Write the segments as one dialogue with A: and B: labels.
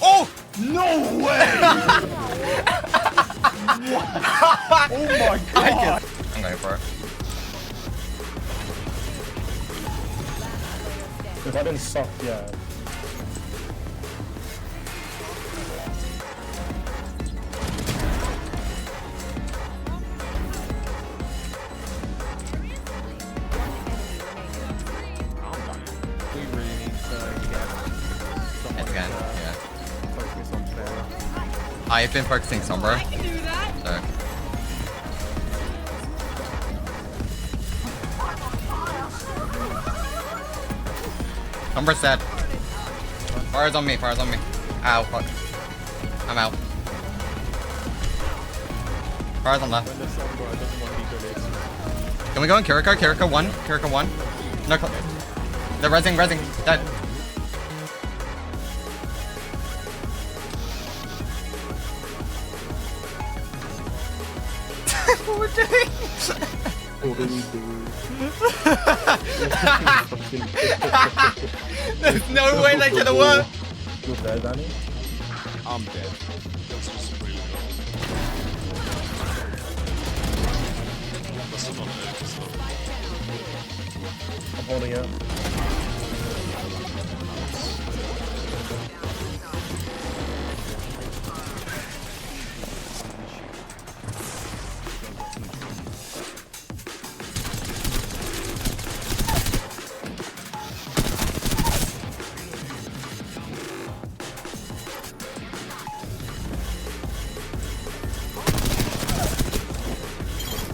A: Oh!
B: No way! Oh my god!
A: I'm going for it.
B: If I didn't suck, yeah.
C: We really need to get someone
A: Again,
C: to
A: yeah.
C: focus on Farfa.
A: I've been focusing Sombra.
D: I can do that.
A: So. Sombra's dead. Fire's on me, fire's on me. Ow, fuck. I'm out. Fire's on left.
C: When the Sombra doesn't want to be good,
A: Can we go in Kiriko? Kiriko 1. Kiriko 1. No, they're rezzing, dead. What we're doing?
B: What do we do?
A: There's no way that could have worked.
B: You're dead, Danny?
C: I'm dead.
B: I'm holding it.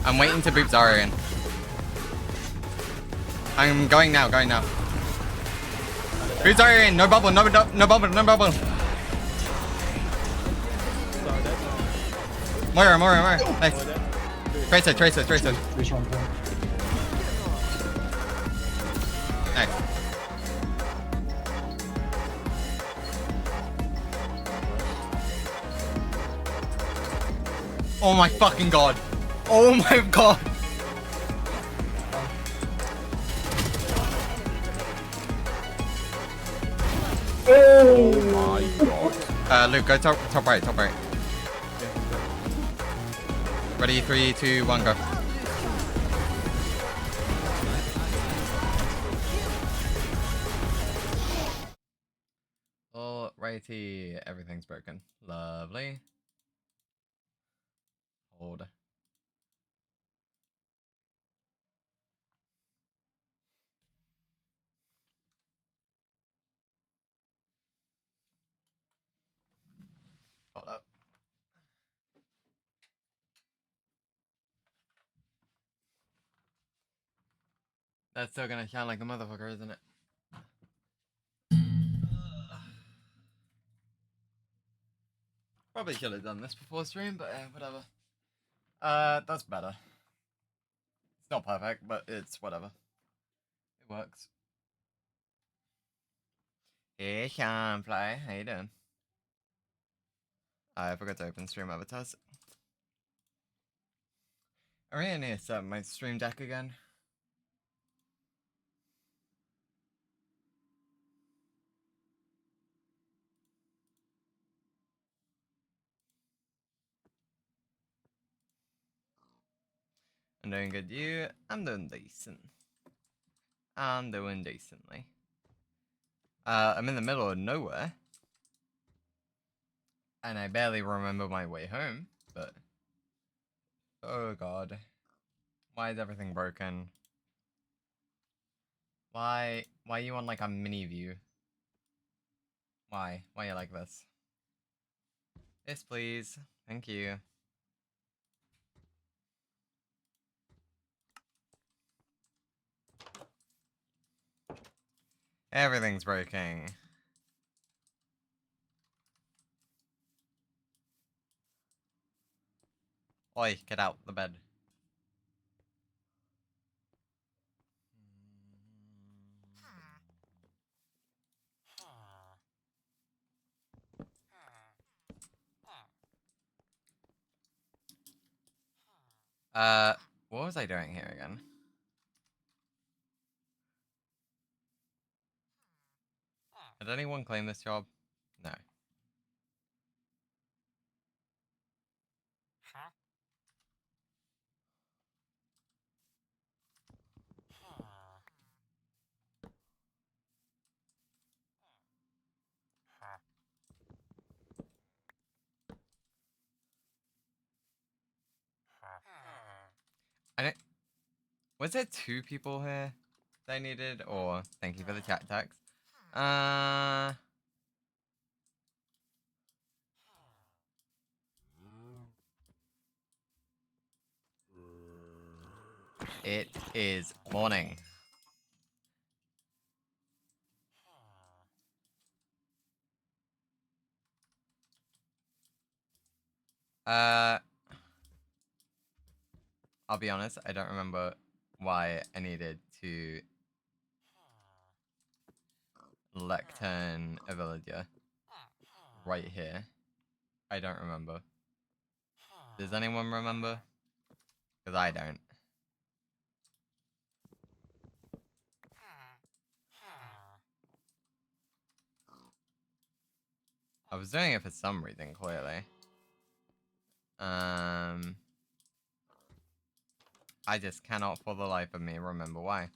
A: I'm waiting to boot Zarya in. I'm going now, Boot Zarya in, no bubble. Moira. Nice. Tracer.
B: Which one?
A: Nice. Oh my fucking god. Oh my god.
B: Oh
C: My god.
A: Luke, go top right. Ready, 3, 2, 1, go. Alrighty, everything's broken. Lovely. Hold. Hold up. That's still gonna sound like a motherfucker, isn't it? Probably should have done this before stream, but whatever. That's better. It's not perfect, but it's whatever. It works. Hey, Shamfly, how you doing? I forgot to open stream avatars. I really need to set my stream deck again. I'm doing good, you? I'm doing decent. I'm doing decently. I'm in the middle of nowhere. And I barely remember my way home, but... Oh god. Why is everything broken? Why are you on like a mini view? Why are you like this? Yes, please. Thank you. Everything's breaking. Oi, get out the bed. What was I doing here again? Did anyone claim this job? No. Was there 2 people here that I needed? Or thank you for the chat text. It is morning. I'll be honest, I don't remember why I needed to lectern a villager right here. I don't remember. Does anyone remember? Because I don't. I was doing it for some reason, clearly. I just cannot for the life of me remember why.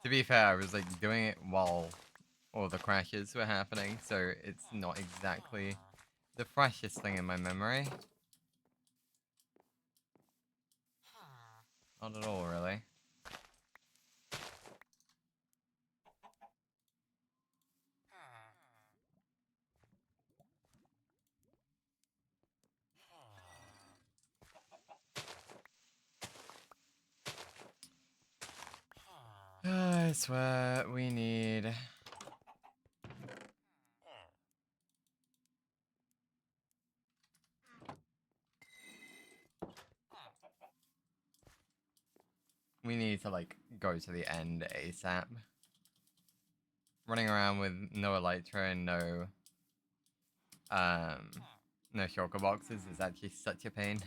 A: To be fair, I was like doing it while all the crashes were happening, so it's not exactly the freshest thing in my memory. Not at all, really. I swear we need. We need to like go to the end ASAP. Running around with no elytra and no shulker boxes is actually such a pain.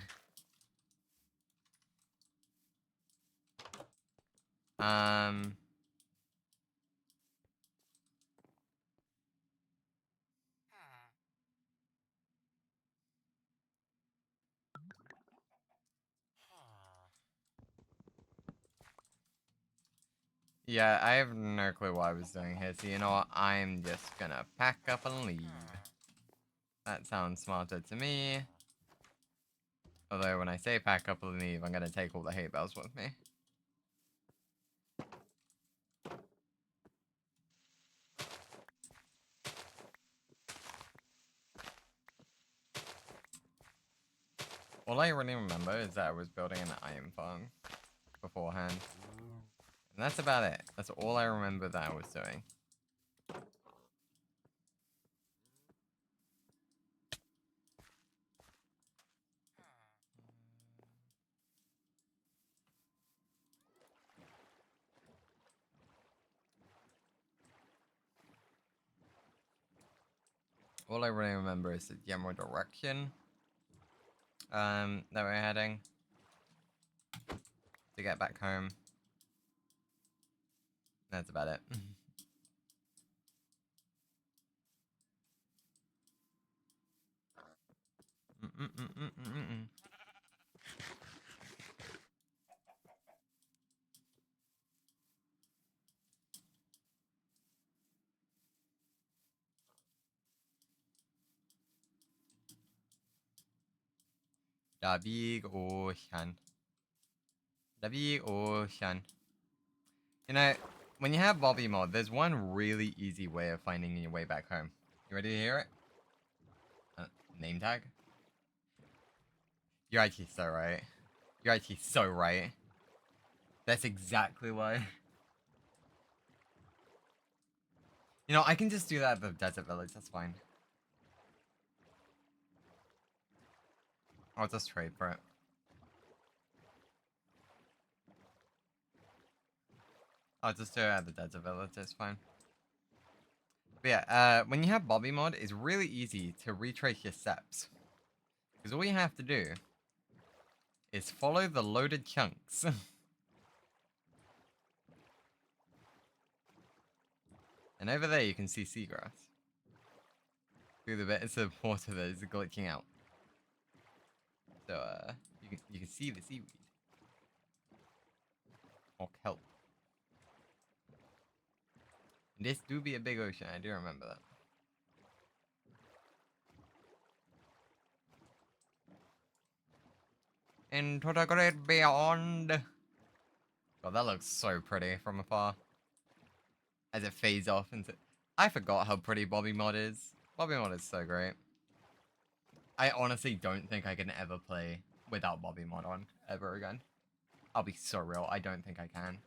A: Yeah, I have no clue what I was doing here, so you know what? I'm just gonna pack up and leave. That sounds smarter to me. Although when I say pack up and leave, I'm gonna take all the hay bales with me. All I really remember is that I was building an iron farm beforehand. And that's about it. That's all I remember that I was doing. All I really remember is the general direction that we're heading to get back home. That's about it. The big ocean. The big ocean. You know, when you have Bobby mod, there's one really easy way of finding your way back home. You ready to hear it? Name tag? You're actually so right. You're actually so right. That's exactly why. You know, I can just do that at the desert village, that's fine. I'll just trade for it. I'll just do it at the desert village, it's fine. But yeah, when you have Bobby mod, it's really easy to retrace your steps. Because all you have to do is follow the loaded chunks. And over there you can see seagrass. Through the bits of water that is glitching out. So you can see the seaweed. Or kelp. This do be a big ocean, I do remember that. Into the great beyond. God, that looks so pretty from afar. As it fades off into... I forgot how pretty Bobby Mod is. Bobby Mod is so great. I honestly don't think I can ever play without Bobby Mod on ever again. I'll be so real, I don't think I can.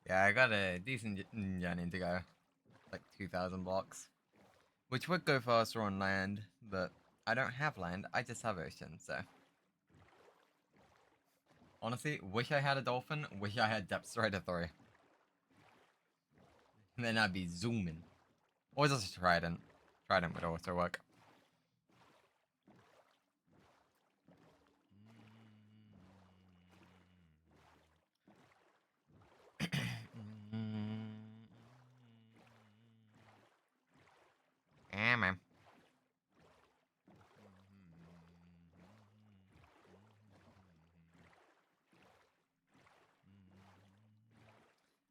A: Yeah, I got a decent journey to go. Like 2,000 blocks. Which would go faster on land, but I don't have land, I just have ocean, so. Honestly, wish I had a dolphin, wish I had depth strider 3. And then I'd be zooming. Or just a trident. Trident would also work. Yeah, man.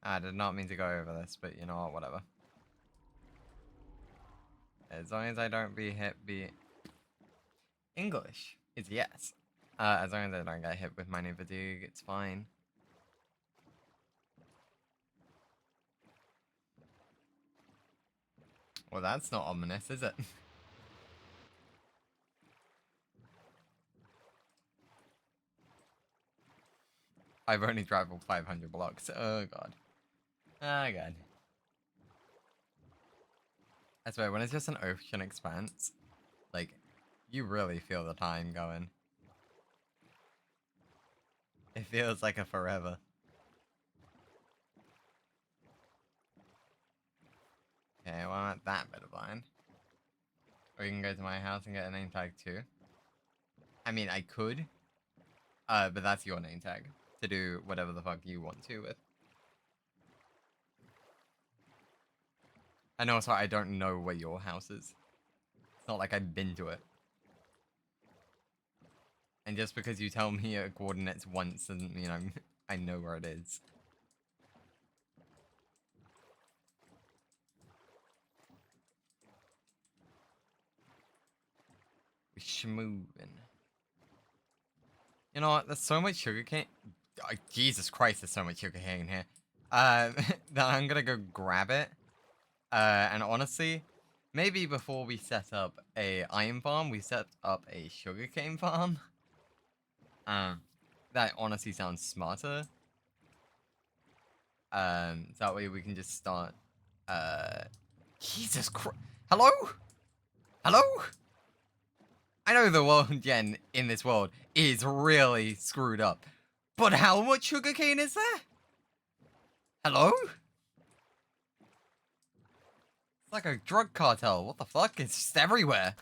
A: I did not mean to go over this, but you know what, whatever. As long as I don't be hit, English is yes. As long as I don't get hit with my new fatigue, it's fine. Well, that's not ominous, is it? I've only traveled 500 blocks. Oh god. Oh god. I swear, when it's just an ocean expanse, like, you really feel the time going. It feels like a forever. Okay, well, I'm at that bit of blind. Or you can go to my house and get a name tag too. I mean, I could. But that's your name tag. To do whatever the fuck you want to with. And also, I don't know where your house is. It's not like I've been to it. And just because you tell me your coordinates once doesn't mean I know where it is. We're schmoovin'. You know what? There's so much sugarcane. Oh, Jesus Christ, there's so much sugarcane here. That I'm gonna go grab it. And honestly, maybe before we set up a iron farm, we set up a sugarcane farm. That honestly sounds smarter. That way we can just start, Jesus Christ. Hello? Hello? I know the world gen in this world is really screwed up. But how much sugarcane is there? Hello? It's like a drug cartel. What the fuck? It's just everywhere.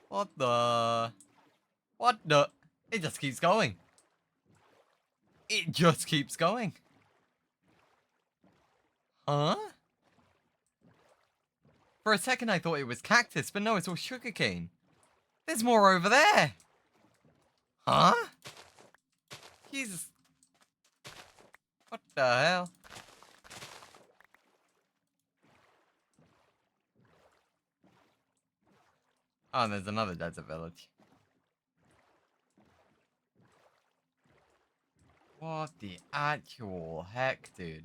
A: What the? What the? It just keeps going. It just keeps going. Huh? For a second I thought it was cactus, but no, it's all sugarcane. There's more over there. Huh? Jesus. What the hell? Oh, and there's another desert village. What the actual heck, dude?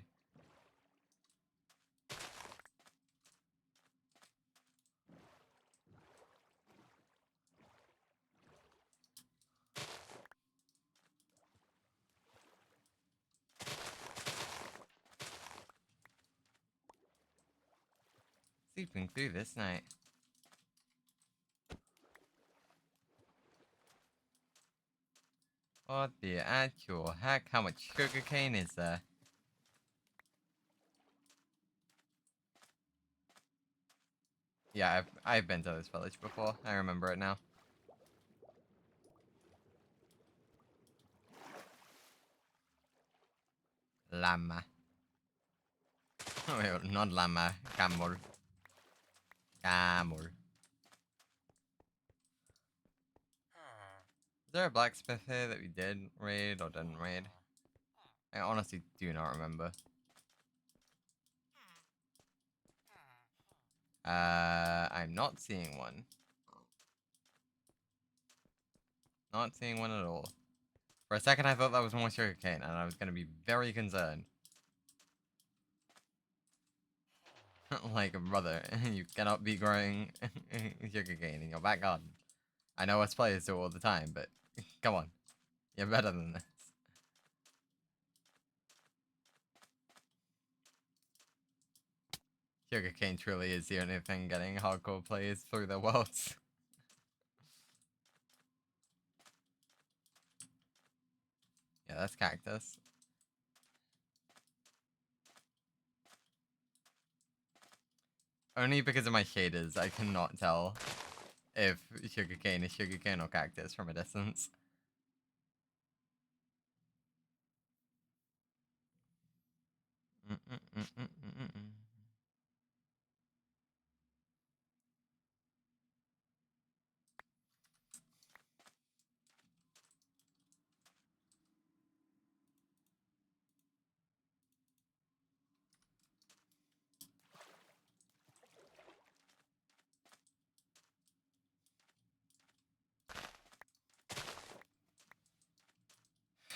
A: Sleeping through this night. What the actual heck? How much sugarcane is there? Yeah, I've been to this village before. I remember it now. Llama. Wait, not llama. Camel. Camel. Is there a blacksmith here that we did raid or didn't raid? I honestly do not remember. I'm not seeing one. Not seeing one at all. For a second, I thought that was more sugarcane, and I was going to be very concerned. Like, brother, you cannot be growing sugarcane in your back garden. I know us players do all the time, but come on. You're better than this. Sugarcane truly is the only thing getting hardcore players through their worlds. Yeah, that's cactus. Only because of my shaders, I cannot tell if sugarcane is sugarcane or cactus from a distance.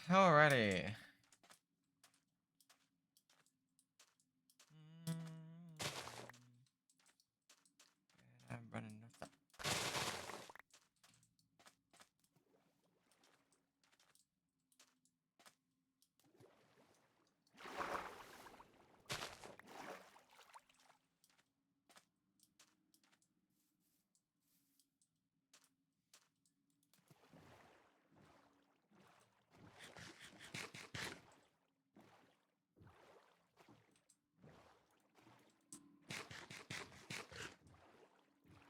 A: Alrighty. I'm running no stop.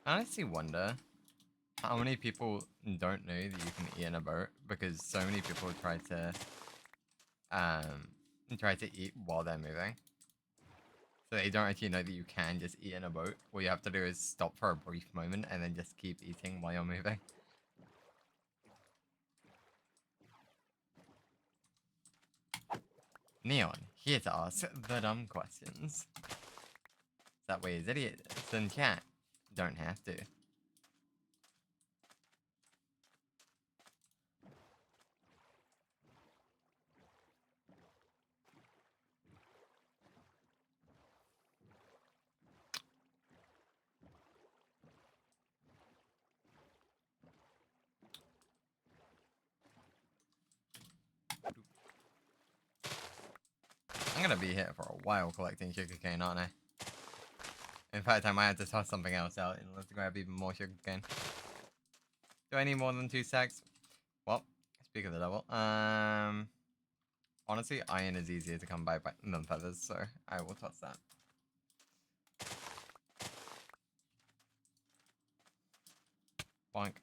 A: I honestly wonder how many people don't know that you can eat in a boat, because so many people try to eat while they're moving. So they don't actually know that you can just eat in a boat. All you have to do is stop for a brief moment and then just keep eating while you're moving. Neon, here to ask the dumb questions. That way is idiots in chat don't have to. I'm gonna be here for a while collecting sugarcane, aren't I? In fact, I might have to toss something else out and let's grab even more sugarcane. Do I need more than 2 stacks? Well, speak of the devil. Honestly, iron is easier to come by than feathers, so I will toss that. Bonk.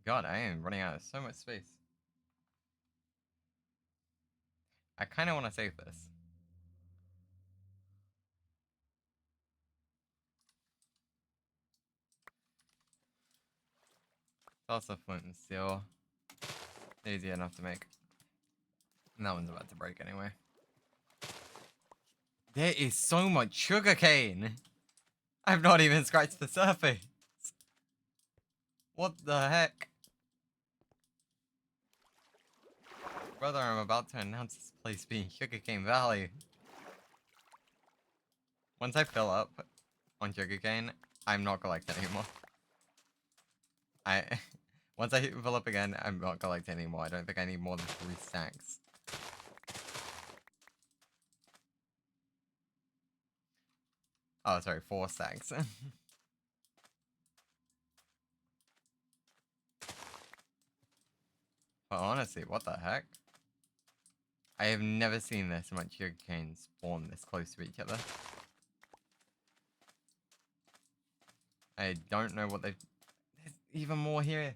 A: God, I am running out of so much space. I kind of want to save this. Also flint and steel. Easy enough to make. And that one's about to break anyway. There is so much sugarcane! I've not even scratched the surface! What the heck? Brother, I'm about to announce this place being Sugarcane Valley. Once I fill up on sugarcane, I'm not collecting anymore. Once I fill up again, I'm not collecting anymore. I don't think I need more than 3 stacks. Oh, sorry, 4 stacks. But honestly, what the heck? I have never seen this much sugarcane spawn this close to each other. I don't know what they've... There's even more here.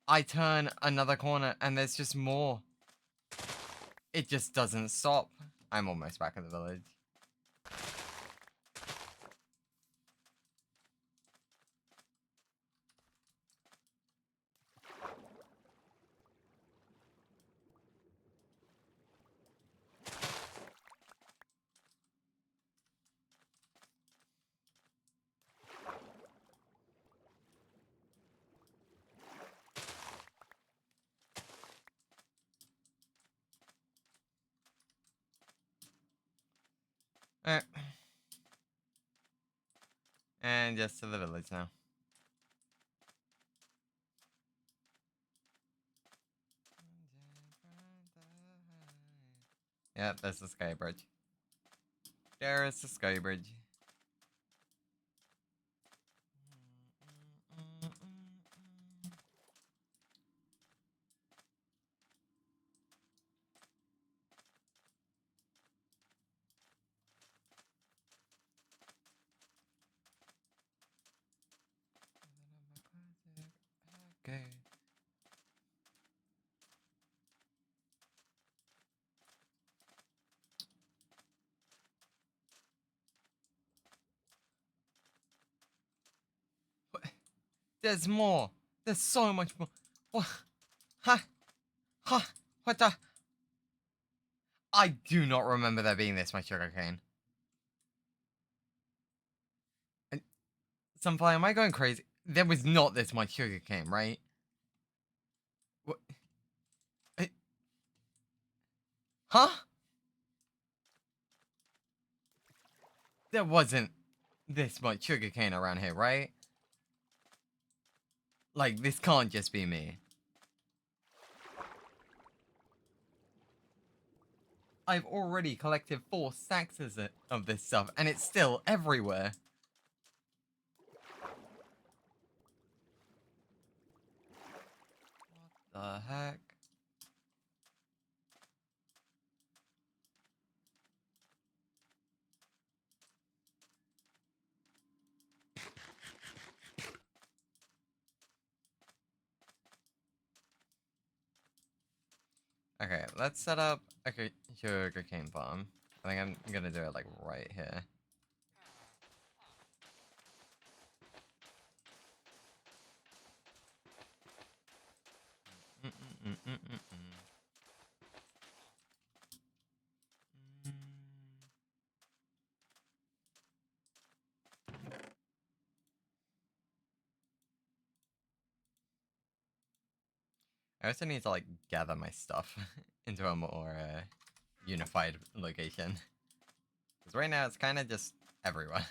A: I turn another corner and there's just more. It just doesn't stop. I'm almost back at the village. Alright. And just to the village now. Yeah, there's the sky bridge. There is the sky bridge. Okay. What? There's more. There's so much more. What? Huh? Huh? What the? I do not remember there being this much sugarcane. Sunfly, am I going crazy? There was not this much sugarcane, right? What? Huh? There wasn't this much sugarcane around here, right? Like, this can't just be me. I've already collected 4 stacks of this stuff, and it's still everywhere. What the heck? Okay, let's set up a sugarcane farm. I think I'm gonna do it like right here. I also need to like gather my stuff into a more unified location. Because right now it's kind of just everywhere.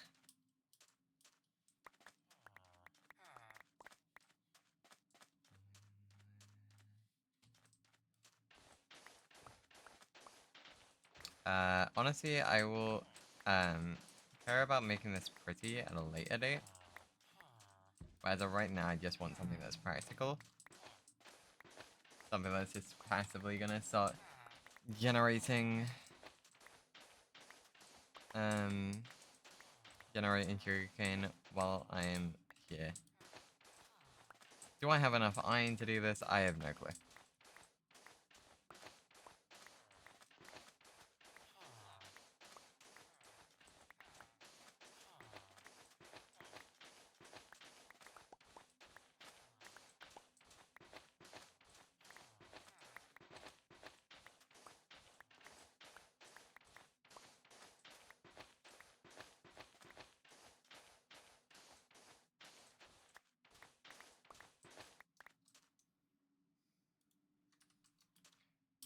A: Honestly, I will care about making this pretty at a later date. But as of right now, I just want something that's practical. Something that's just passively gonna start generating generating sugarcane while I am here. Do I have enough iron to do this? I have no clue.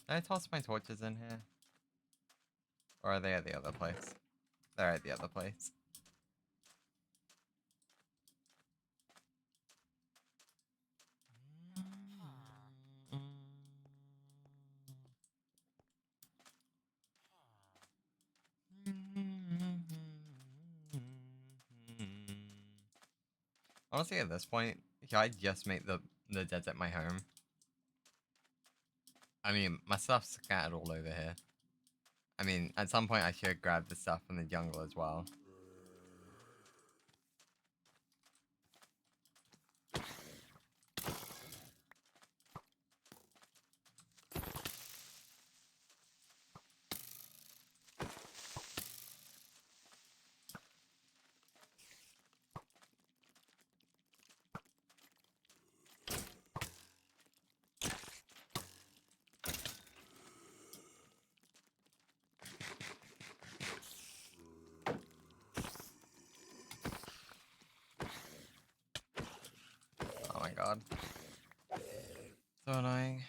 A: Did I toss my torches in here? Or are they at the other place? They're at the other place. Honestly, at this point, can I just make the desert my home? I mean, my stuff's scattered all over here. I mean, at some point I should grab the stuff from the jungle as well. Oh my god. So annoying.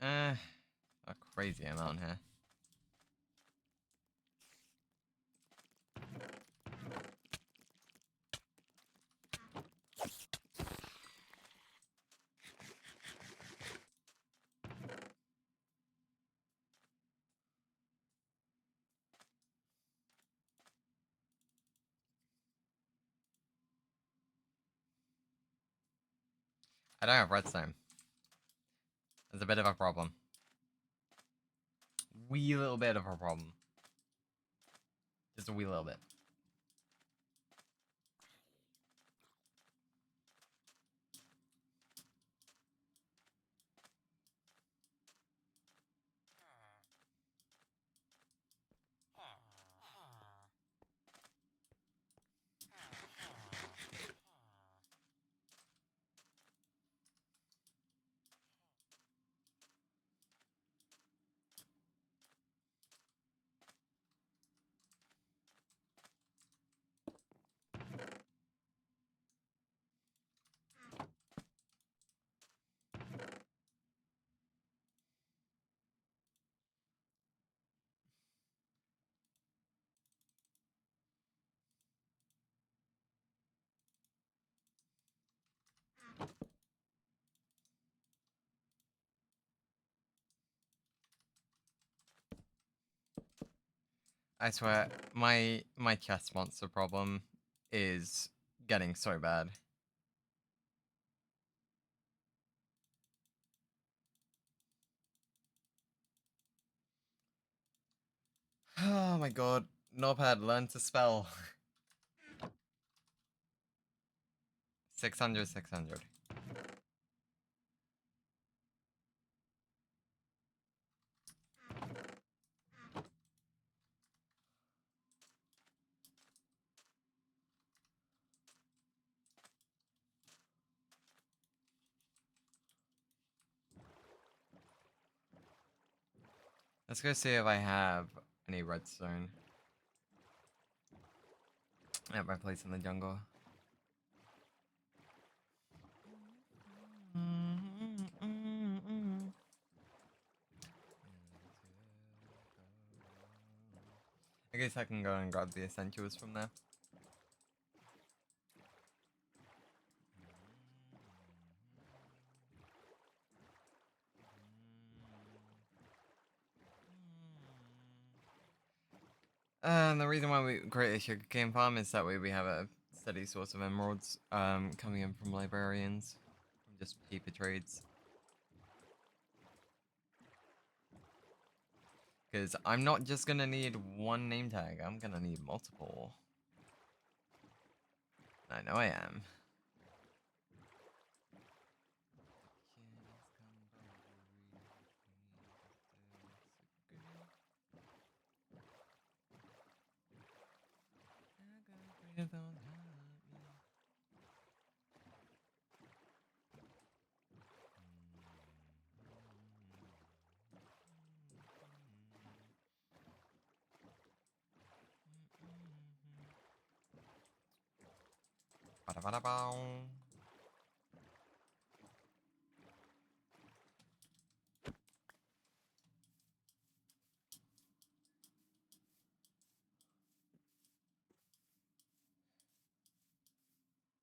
A: A crazy amount here. I don't have redstone. There's a bit of a problem. Wee little bit of a problem. Just a wee little bit. I swear, my chest monster problem is getting so bad. Oh my god. Nopad, learn to spell. 600, 600. Let's go see if I have any redstone at my place in the jungle. I guess I can go and grab the essentials from there. And the reason why we create a sugarcane farm is that way we have a steady source of emeralds coming in from librarians, from just paper trades. Because I'm not just gonna need one name tag, I'm gonna need multiple. I know I am. Ba-da-ba-da-bow.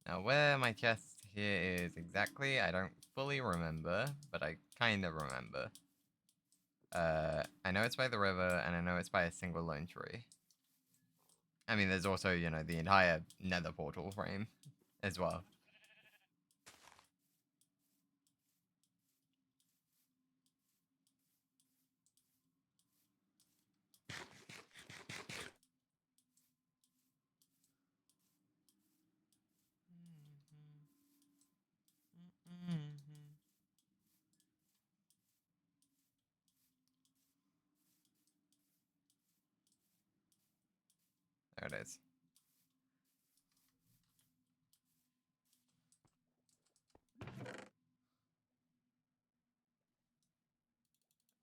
A: Now where my chest here is exactly, I don't fully remember, but I kind of remember. I know it's by the river, and I know it's by a single lone tree. I mean, there's also, you know, the entire nether portal frame as well. There it is.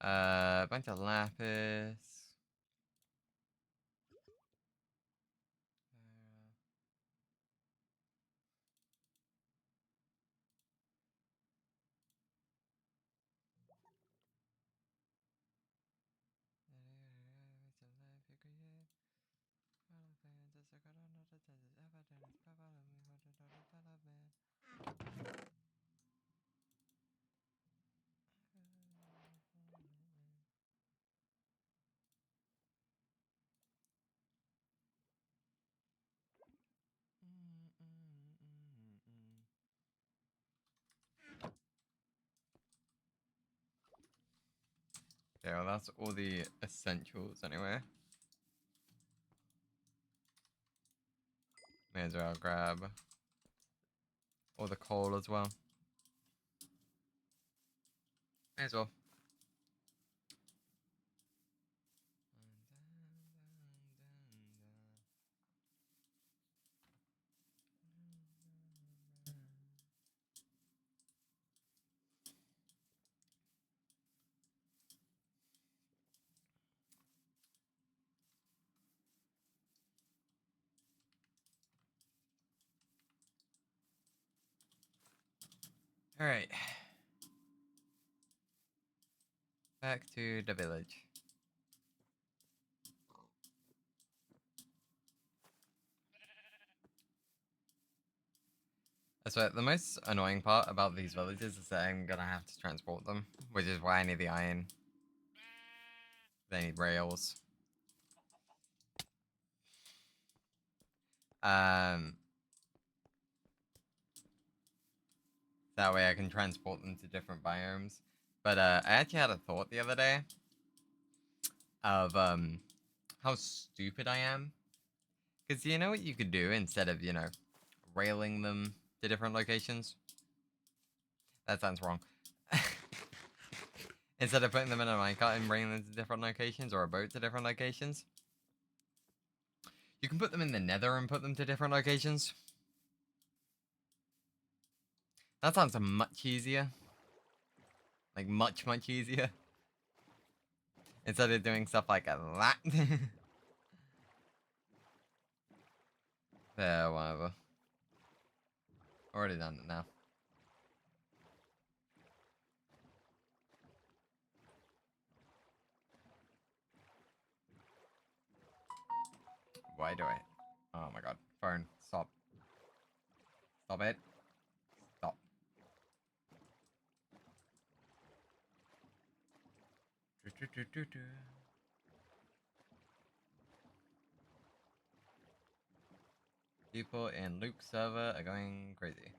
A: A bunch of lapis. Okay, well that's all the essentials anyway. May as well grab all the coal as well. May as well. Alright. Back to the village. So the most annoying part about these villages is that I'm gonna have to transport them, which is why I need the iron. They need rails. That way I can transport them to different biomes. But I actually had a thought the other day of how stupid I am. Because you know what you could do instead of, you know, railing them to different locations? That sounds wrong. Instead of putting them in a minecart and bringing them to different locations, or a boat to different locations, you can put them in the nether and put them to different locations. That sounds much easier. Like, much, much easier. Instead of doing stuff like that. There, whatever. Already done it now. Why do I? Oh my god. Phone. Stop. Stop it. Stop. People in Luke's server are going crazy.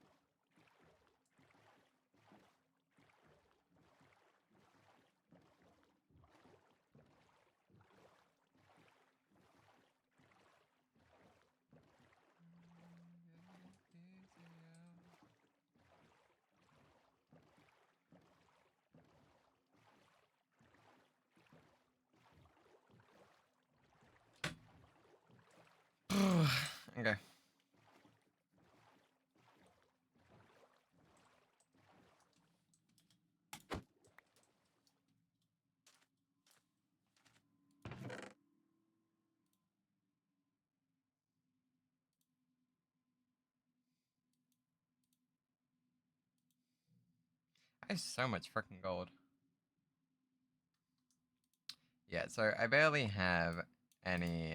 A: That is so much freaking gold. Yeah, so I barely have any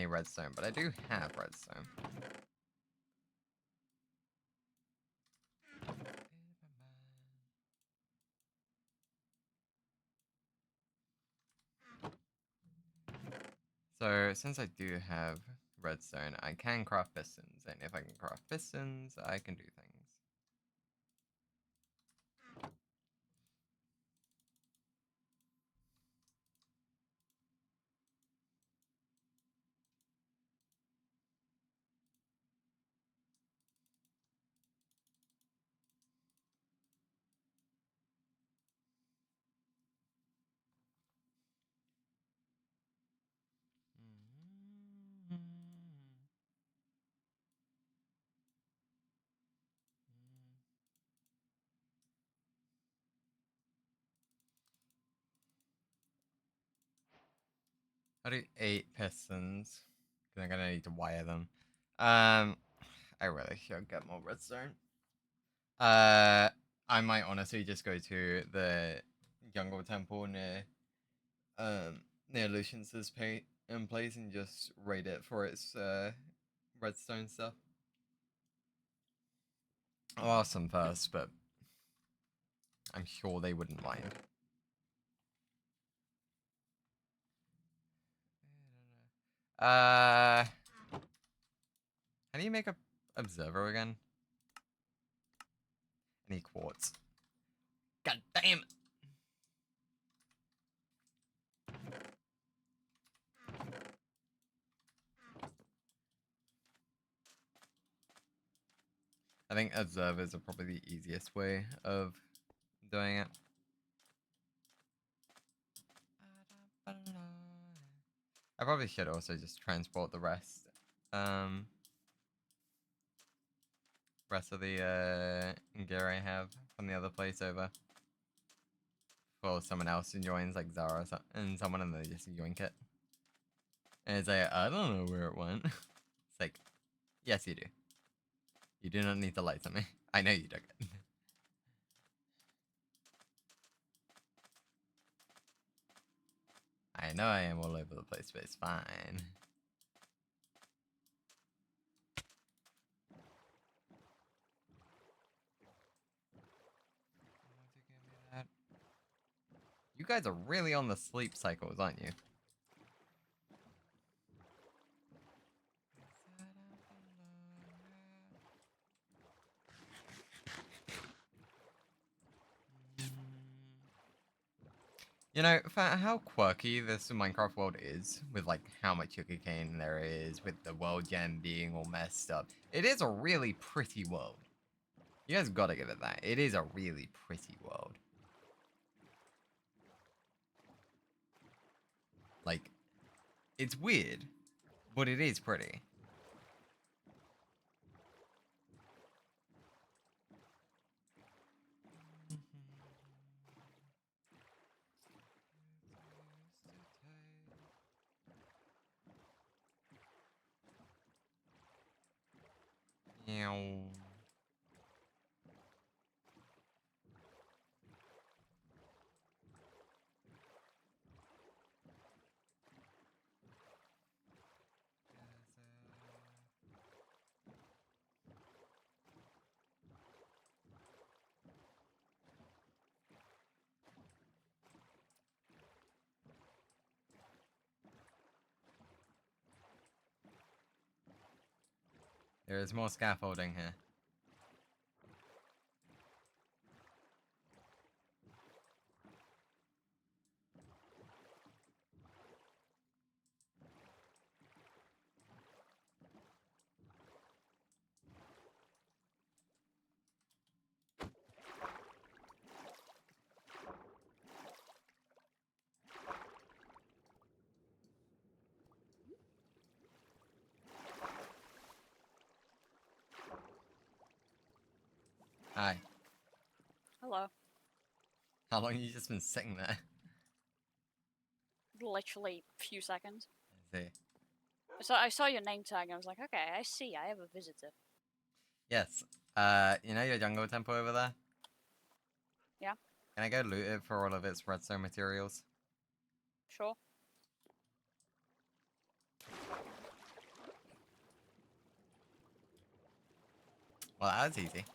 A: redstone, but I do have redstone. So since I do have redstone, I can craft pistons, and if I can craft pistons, I can do things. I'll do 8 pistons. Because I'm gonna need to wire them. I really should get more redstone. I might honestly just go to the jungle temple near Lucian's place and just raid it for its redstone stuff. I'll ask them first, but I'm sure they wouldn't mind. How do you make a observer again? I need quartz. God damn it! I think observers are probably the easiest way of doing it. I probably should also just transport the rest. Rest of the gear I have from the other place over. Well, someone else joins, like Zara and someone, and they just yoink it. And it's like, I don't know where it went. It's like, yes, you do. You do not need to lie to me. I know you took it. I know I am all over the place, but it's fine. You guys are really on the sleep cycles, aren't you? You know, for how quirky this Minecraft world is, with like how much sugarcane there is, with the world gem being all messed up, it is a really pretty world. You guys gotta give it that. It is a really pretty world. Like, it's weird, but it is pretty. Meow. There is more scaffolding here. Hi.
D: Hello.
A: How long you just been sitting there?
D: Literally a few seconds.
A: I see.
D: So I saw your name tag and I was like, okay, I see, I have a visitor.
A: Yes. You know your jungle temple over there?
D: Yeah.
A: Can I go loot it for all of its redstone materials?
D: Sure.
A: Well, that was easy.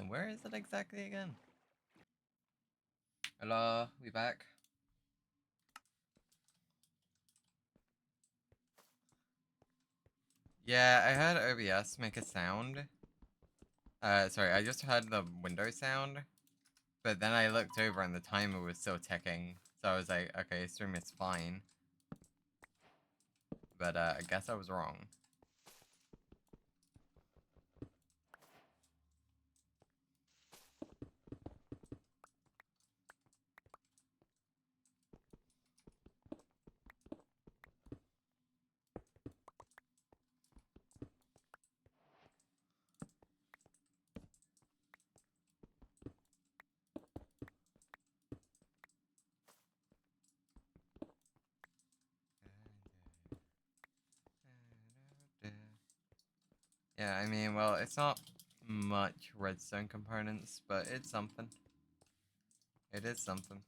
A: Where is it exactly again? Hello, we back? Yeah, I heard OBS make a sound. Sorry, I just heard the window sound. But then I looked over and the timer was still ticking. So I was like, okay, stream is fine. But I guess I was wrong. Yeah, I mean, well, it's not much redstone components, but it's something. It is something.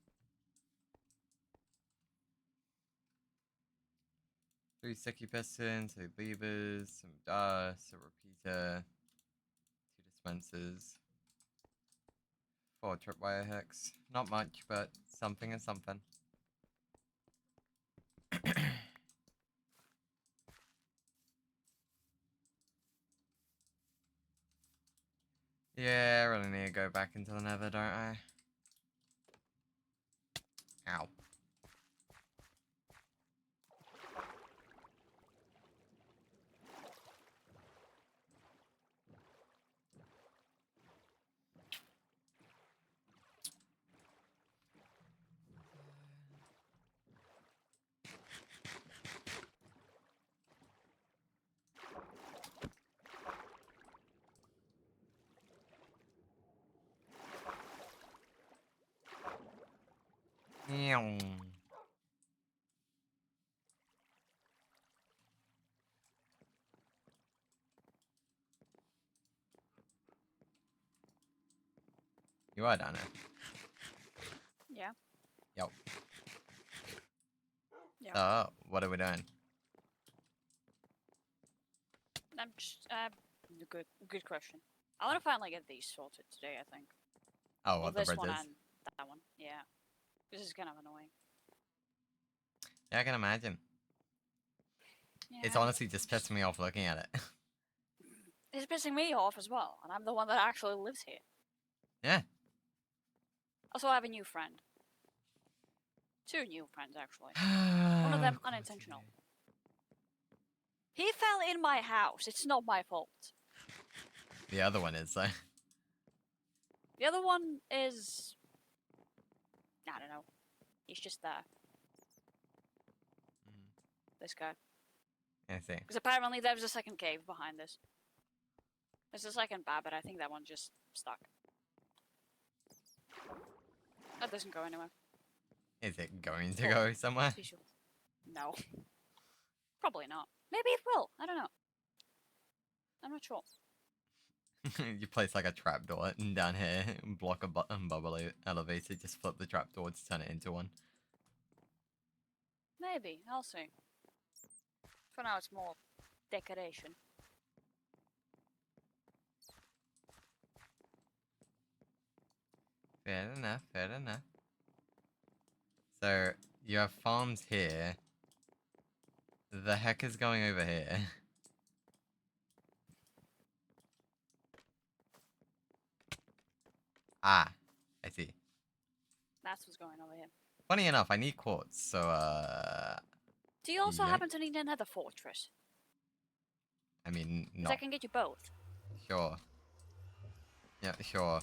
A: 3 sticky pistons, 2 levers, some dust, a repeater, 2 dispensers, 4 tripwire hooks. Not much, but something is something. Yeah, I really need to go back into the nether, don't I? Ow. Meow. You are down there.
D: Yeah.
A: Yep.
D: Yeah.
A: So, what are we doing?
D: I'm just, good question. I want to finally get these sorted today, I think.
A: Oh,
D: Well,
A: what the
D: this
A: bridge
D: one
A: is?
D: and that one. Yeah. This is kind of annoying.
A: Yeah, I can imagine.
D: Yeah.
A: It's honestly just pissing me off looking at it.
D: It's pissing me off as well, and I'm the one that actually lives here.
A: Yeah.
D: Also, I have a new friend. 2 new friends, actually. One of them
A: Of course you
D: unintentional.
A: do.
D: He fell in my house. It's not my fault.
A: The other one is, though.
D: The other one is... I don't know. He's just there. This guy.
A: I see.
D: Because apparently there's a second cave behind this. There's a second bar, but I think that one's just stuck. That doesn't go anywhere.
A: Is it going to go somewhere?
D: Visual. No. Probably not. Maybe it will. I don't know. I'm not sure.
A: You place like a trapdoor down here, block a bubble elevator, just flip the trapdoor to turn it into one.
D: Maybe. I'll see. For now, it's more decoration.
A: Fair enough, fair enough. So, you have farms here. The heck is going over here? Ah, I see.
D: That's what's going over here.
A: Funny enough, I need quartz, so,
D: Do you also
A: Yeah.
D: happen to need another fortress?
A: I mean,
D: Because
A: not
D: I can get you both.
A: sure. Yeah, sure.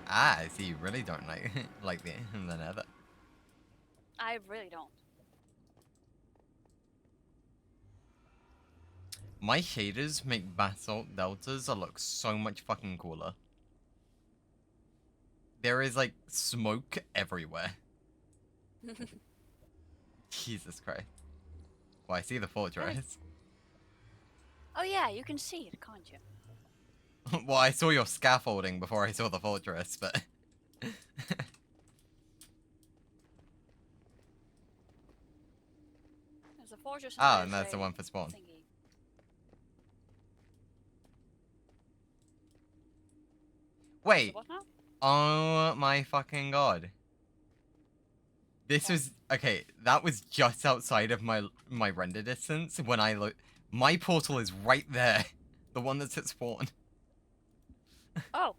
A: Ah, I see. You really don't like like the nether.
D: I really don't.
A: My shaders make basalt deltas look so much fucking cooler. There is like smoke everywhere. Jesus Christ. Well, I see the fortress.
D: Oh yeah, you can see it, can't you?
A: Well, I saw your scaffolding before I saw the fortress, but...
D: There's a fortress.
A: Ah, and that's the one for spawn.
D: Thingy.
A: Wait.
D: What now?
A: Oh my fucking god. This was... Okay, that was just outside of my render distance when I look... My portal is right there. The one that's at spawn.
D: Oh.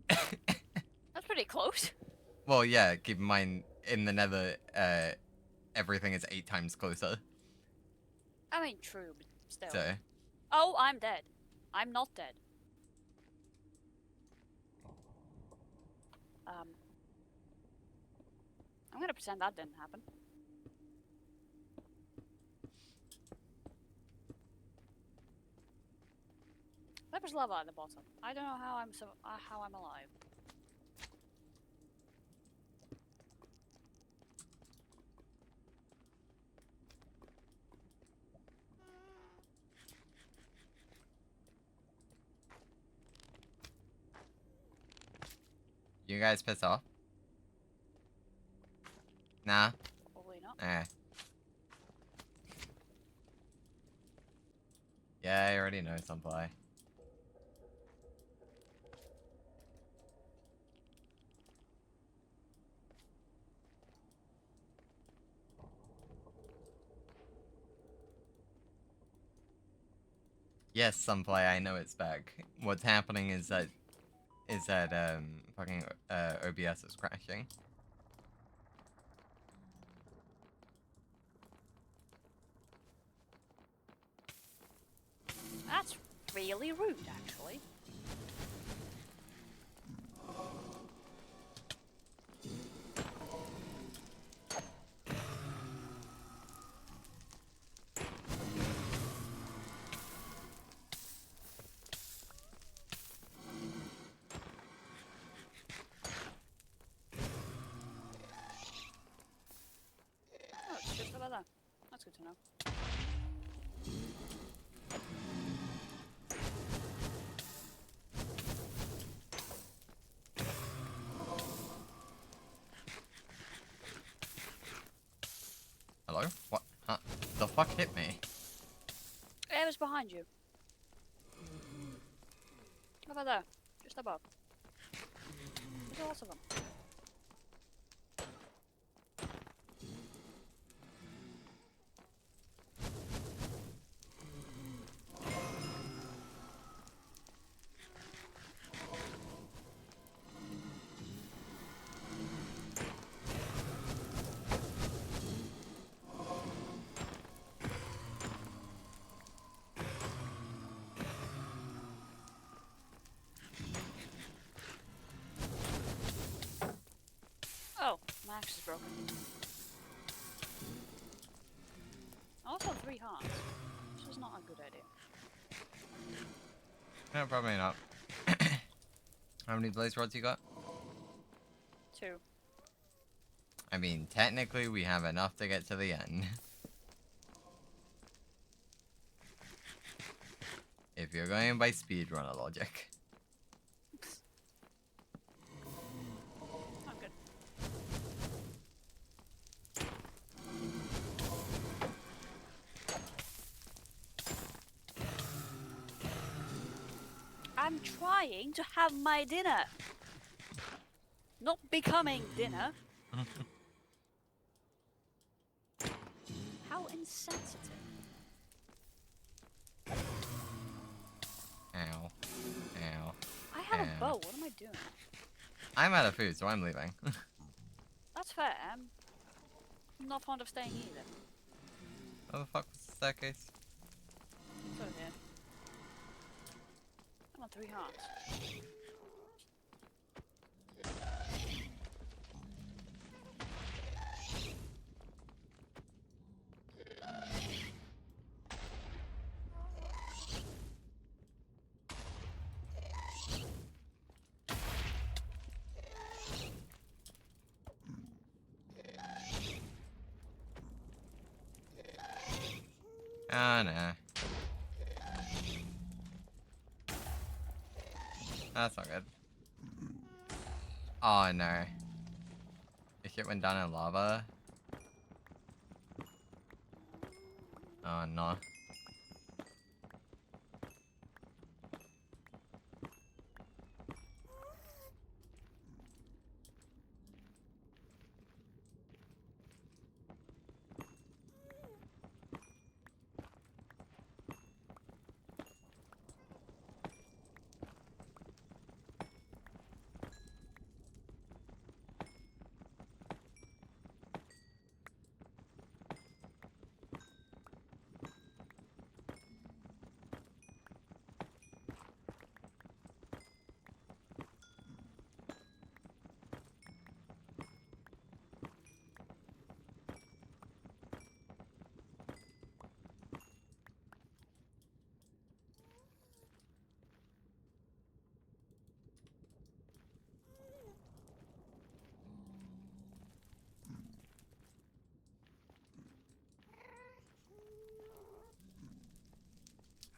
D: That's pretty close.
A: Well, yeah, keep in mind, in the nether, everything is 8 times closer.
D: I mean, true, but still.
A: So...
D: Oh, I'm dead. I'm not dead. I'm gonna pretend that didn't happen. There's lava at the bottom. I don't know how I'm alive.
A: You guys pissed off? Nah?
D: Probably not.
A: Eh. Yeah, I already know Sunfly. Yes, Sunfly, I know it's back. What's happening is that fucking OBS is crashing.
D: That's really rude, actually. Oh, it's just over there. That's good to know.
A: Hello? What? Huh? The fuck hit me?
D: It was behind you. Over there. Just above. There's lots of them. Oh, my axe is broken. I also have 3 hearts. This is not a good idea.
A: No, probably not. How many blaze rods you got?
D: 2.
A: I mean, technically we have enough to get to the end. If you're going by speedrunner logic.
D: I'm good. I'm trying to have my dinner. Not becoming dinner. How insensitive.
A: Ow. Ow.
D: I have a
A: Ow.
D: bow. What am I doing?
A: I'm out of food, so I'm leaving.
D: That's fair. I'm not fond of staying either.
A: What the fuck was the staircase?
D: So here. I'm on 3 hearts.
A: Ah, no. That's not good. Oh, no. The shit went down in lava. Oh, no.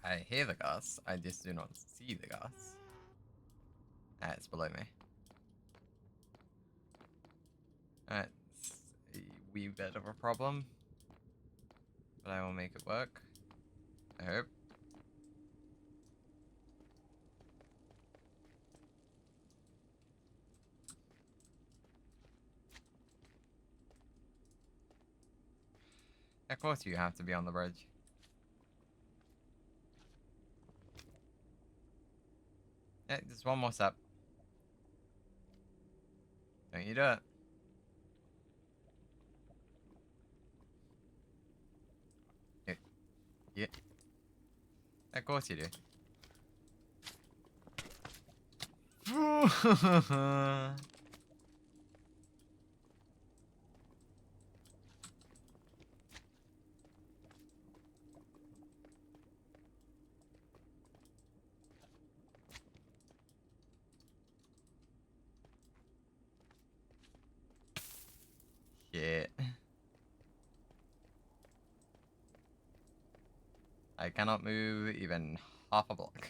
A: I hear the gas, I just do not see the gas. Ah, it's below me. That's a wee bit of a problem. But I will make it work. I hope. Of course you have to be on the bridge. Yeah, just one more step. Don't you do it. Yeah. Yeah. Of course you do. Shit. I cannot move even half a block.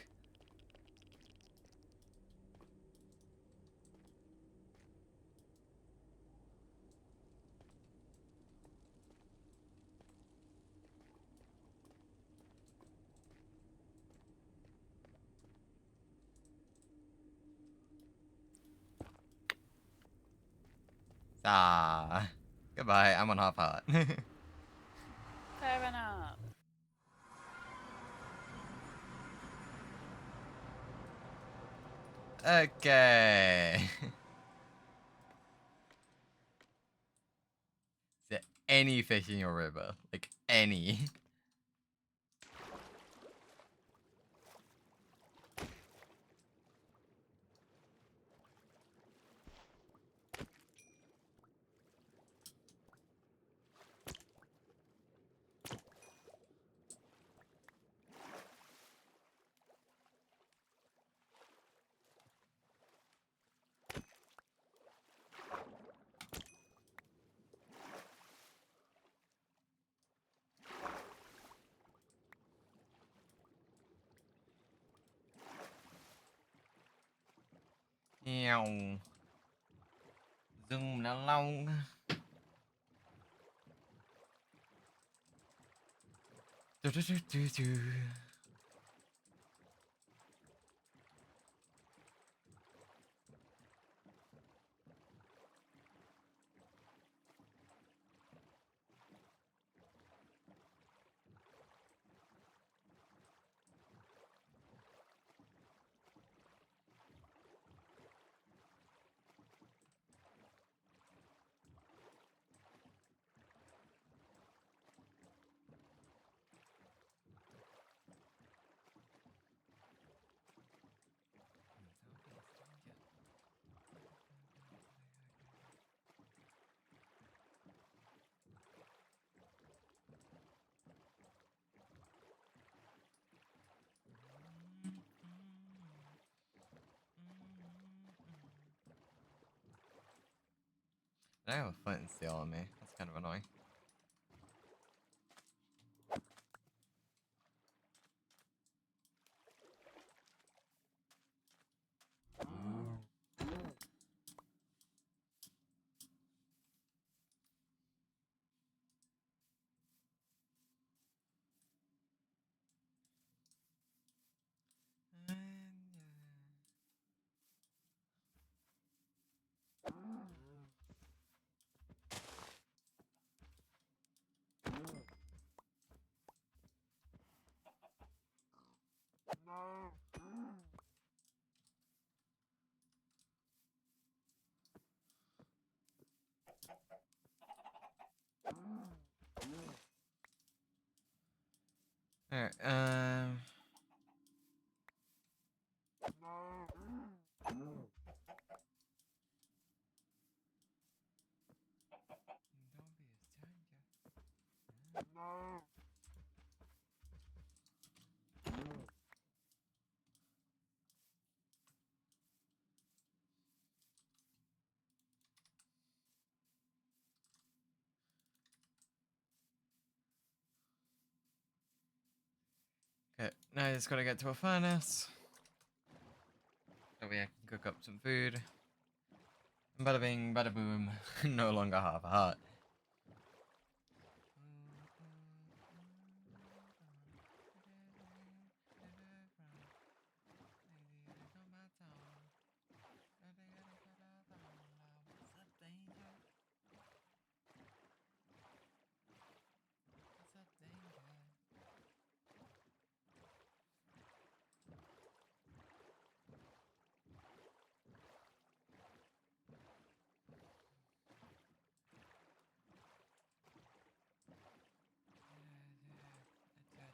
A: Ah. Goodbye, I'm on half heart.
D: Fair enough.
A: Okay. Is there any fish in your river? Like, any? Meow. Zoom along. Do do do do do. I have a flint and steel on me. That's kind of annoying. now I just gotta get to a furnace. That way I can cook up some food. And bada bing, bada boom. No longer half a heart.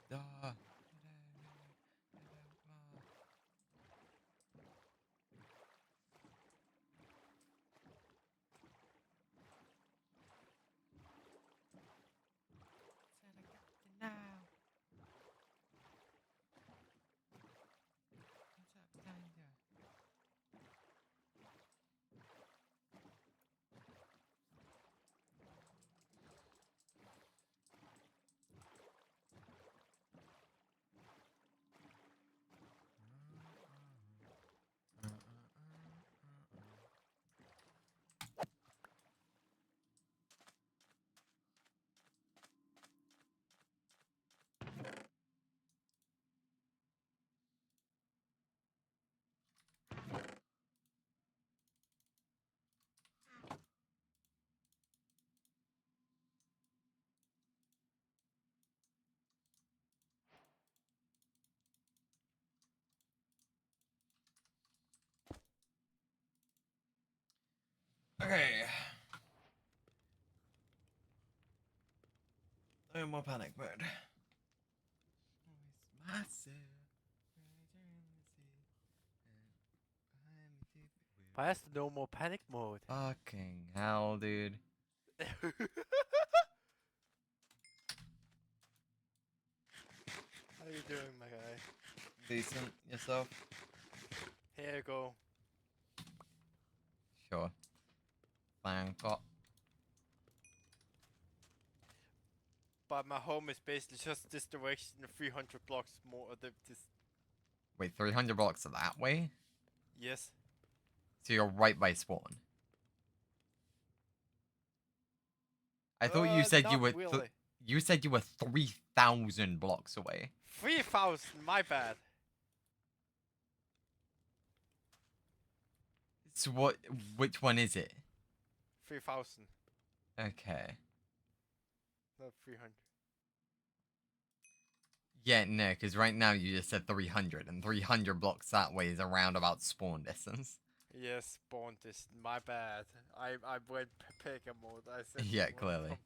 A: Duh. Okay. No more panic mode. Massive.
E: Why is no more panic mode?
A: Fucking hell, dude.
E: How you doing, my guy?
A: Decent yourself?
E: Here you go.
A: Sure. Thank God.
E: But my home is basically just this direction, 300 blocks more. This.
A: Wait, 300 blocks that way?
E: Yes.
A: So you're right by spawn. I thought you said you
E: not
A: were.
E: really.
A: You said you were 3,000 blocks away.
E: 3,000. My bad.
A: So what? Which one is it?
E: 3,000.
A: Okay.
E: Not 300.
A: Yeah, no, because right now you just said 300, and 300 blocks that way is around about spawn distance.
E: Yes, spawn this. My bad. I went pagan mode. I said.
A: Yeah, clearly.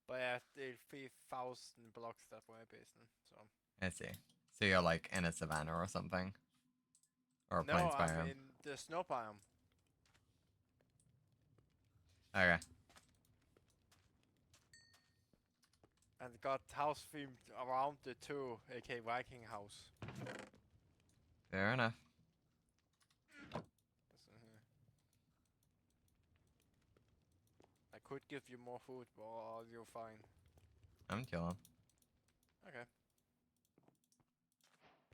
E: But yeah, the 3,000 blocks that way, basically. So.
A: I see. So you're like in a savannah or something? Or a
E: No,
A: plains
E: I'm
A: biome?
E: in the snow biome.
A: Okay.
E: And got house themed around the two, aka Viking house.
A: Fair enough.
E: I could give you more food, but you're fine.
A: I'm chilling.
E: Okay.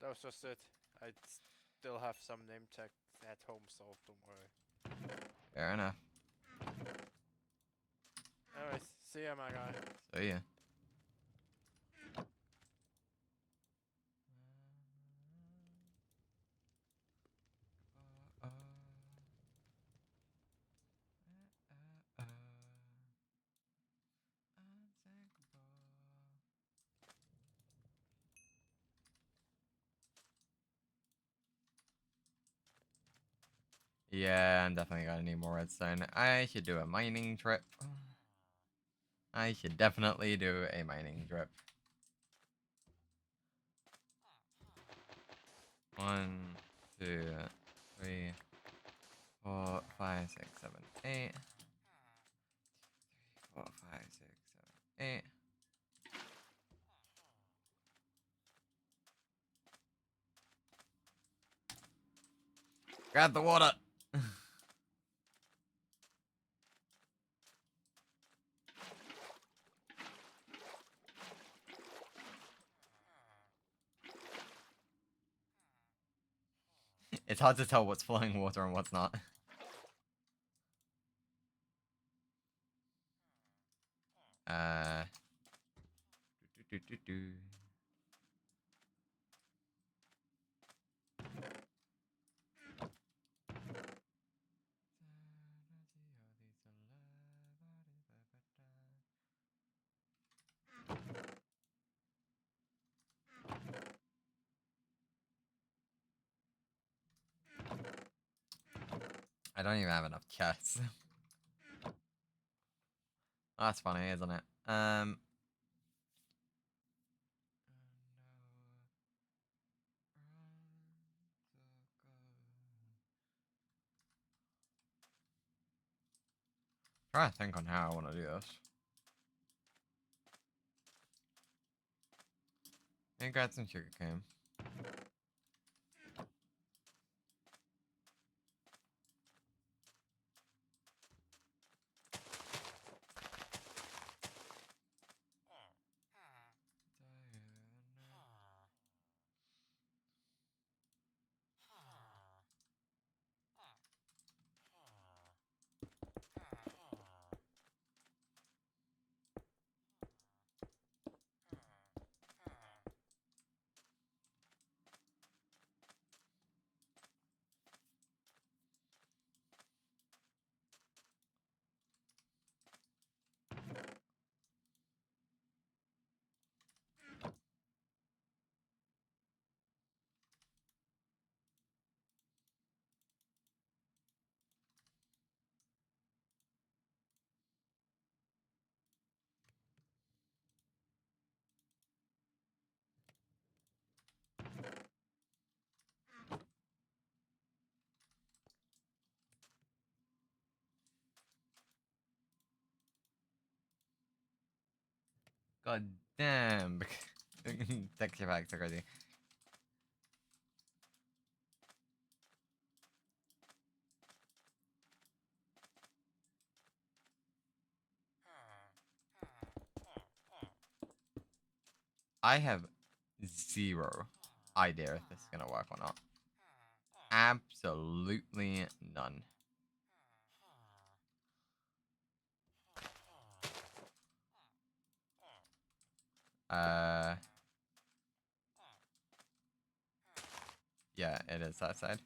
E: That was just it. I still have some name tags at home, so don't worry.
A: Fair enough.
E: Anyways, see ya, my guy.
A: So yeah. Yeah, I'm definitely gonna need more redstone. I should do a mining trip. I should definitely do a mining trip. 1, 2, 3, 4, 5, 6, 7, 8. 4, 5, 6, 7, 8. Grab the water. It's hard to tell what's flowing water and what's not. Uh. Do, do, do, do. I don't even have enough cats. That's funny, isn't it? Trying to think on how I want to do this. I got some sugar cane. God damn. Texture packs are crazy. I have zero idea if this is gonna work or not. Absolutely none. Yeah, it is that side.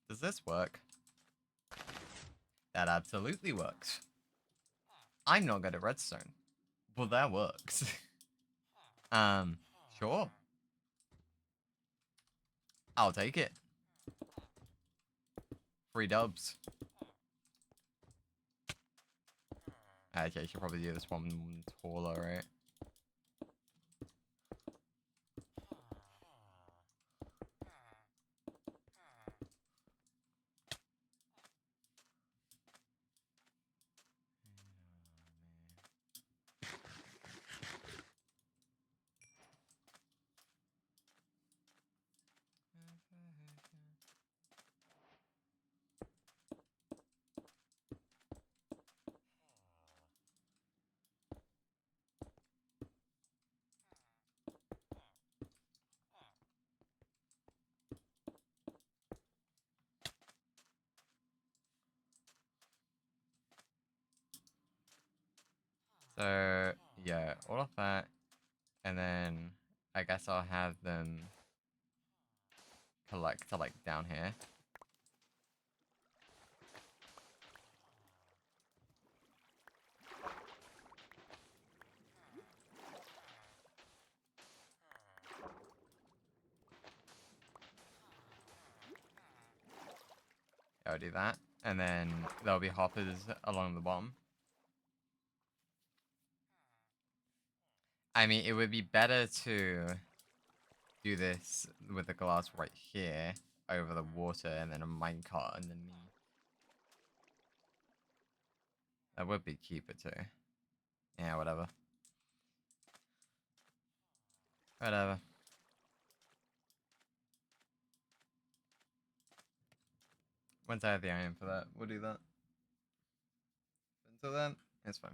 A: Does this work? That absolutely works. I'm not good at redstone. Well, that works. Sure. I'll take it. Free dubs. Okay, I should probably do this one taller, right? So, yeah, all of that. And then I guess I'll have them collect to like down here. I'll do that. And then there'll be hoppers along the bottom. I mean, it would be better to do this with the glass right here over the water and then a minecart underneath. That would be cheaper too. Yeah, whatever. Whatever. Once I have the iron for that, we'll do that. Until then, it's fine.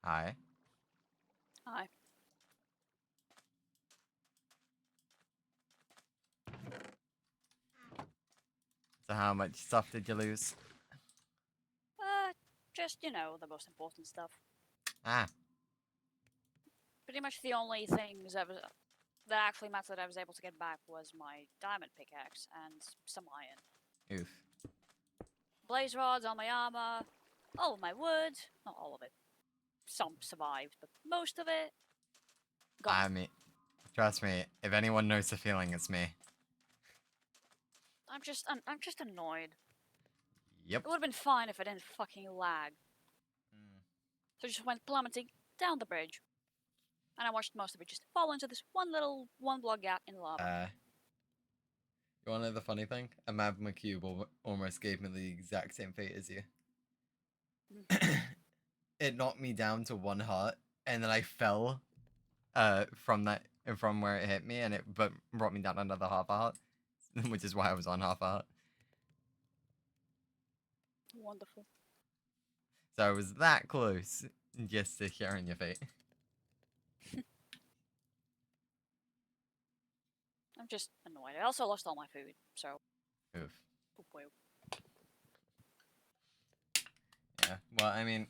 A: Hi.
D: Hi.
A: So how much stuff did you lose?
D: Just, you know, the most important stuff.
A: Ah,
D: Pretty much the only things that actually mattered that I was able to get back was my diamond pickaxe and some iron.
A: oof.
D: Blaze rods, all my armor, all of my wood. Not all of it. Some survived, but most of it gone.
A: I mean, trust me, if anyone knows the feeling, it's me.
D: I'm just annoyed.
A: Yep.
D: It would have been fine if I didn't fucking lag. So I just went plummeting down the bridge. And I watched most of it just fall into this one block gap in lava.
A: You wanna know the funny thing? A magma cube almost gave me the exact same fate as you. It knocked me down to 1 heart, and then I fell from where it hit me, and it brought me down another half a heart, which is why I was on half a heart.
D: Wonderful.
A: So I was that close just to sharing your fate.
D: I'm just annoyed. I also lost all my food, so.
A: Oof.
D: Poop-woo.
A: Yeah. Well, I mean,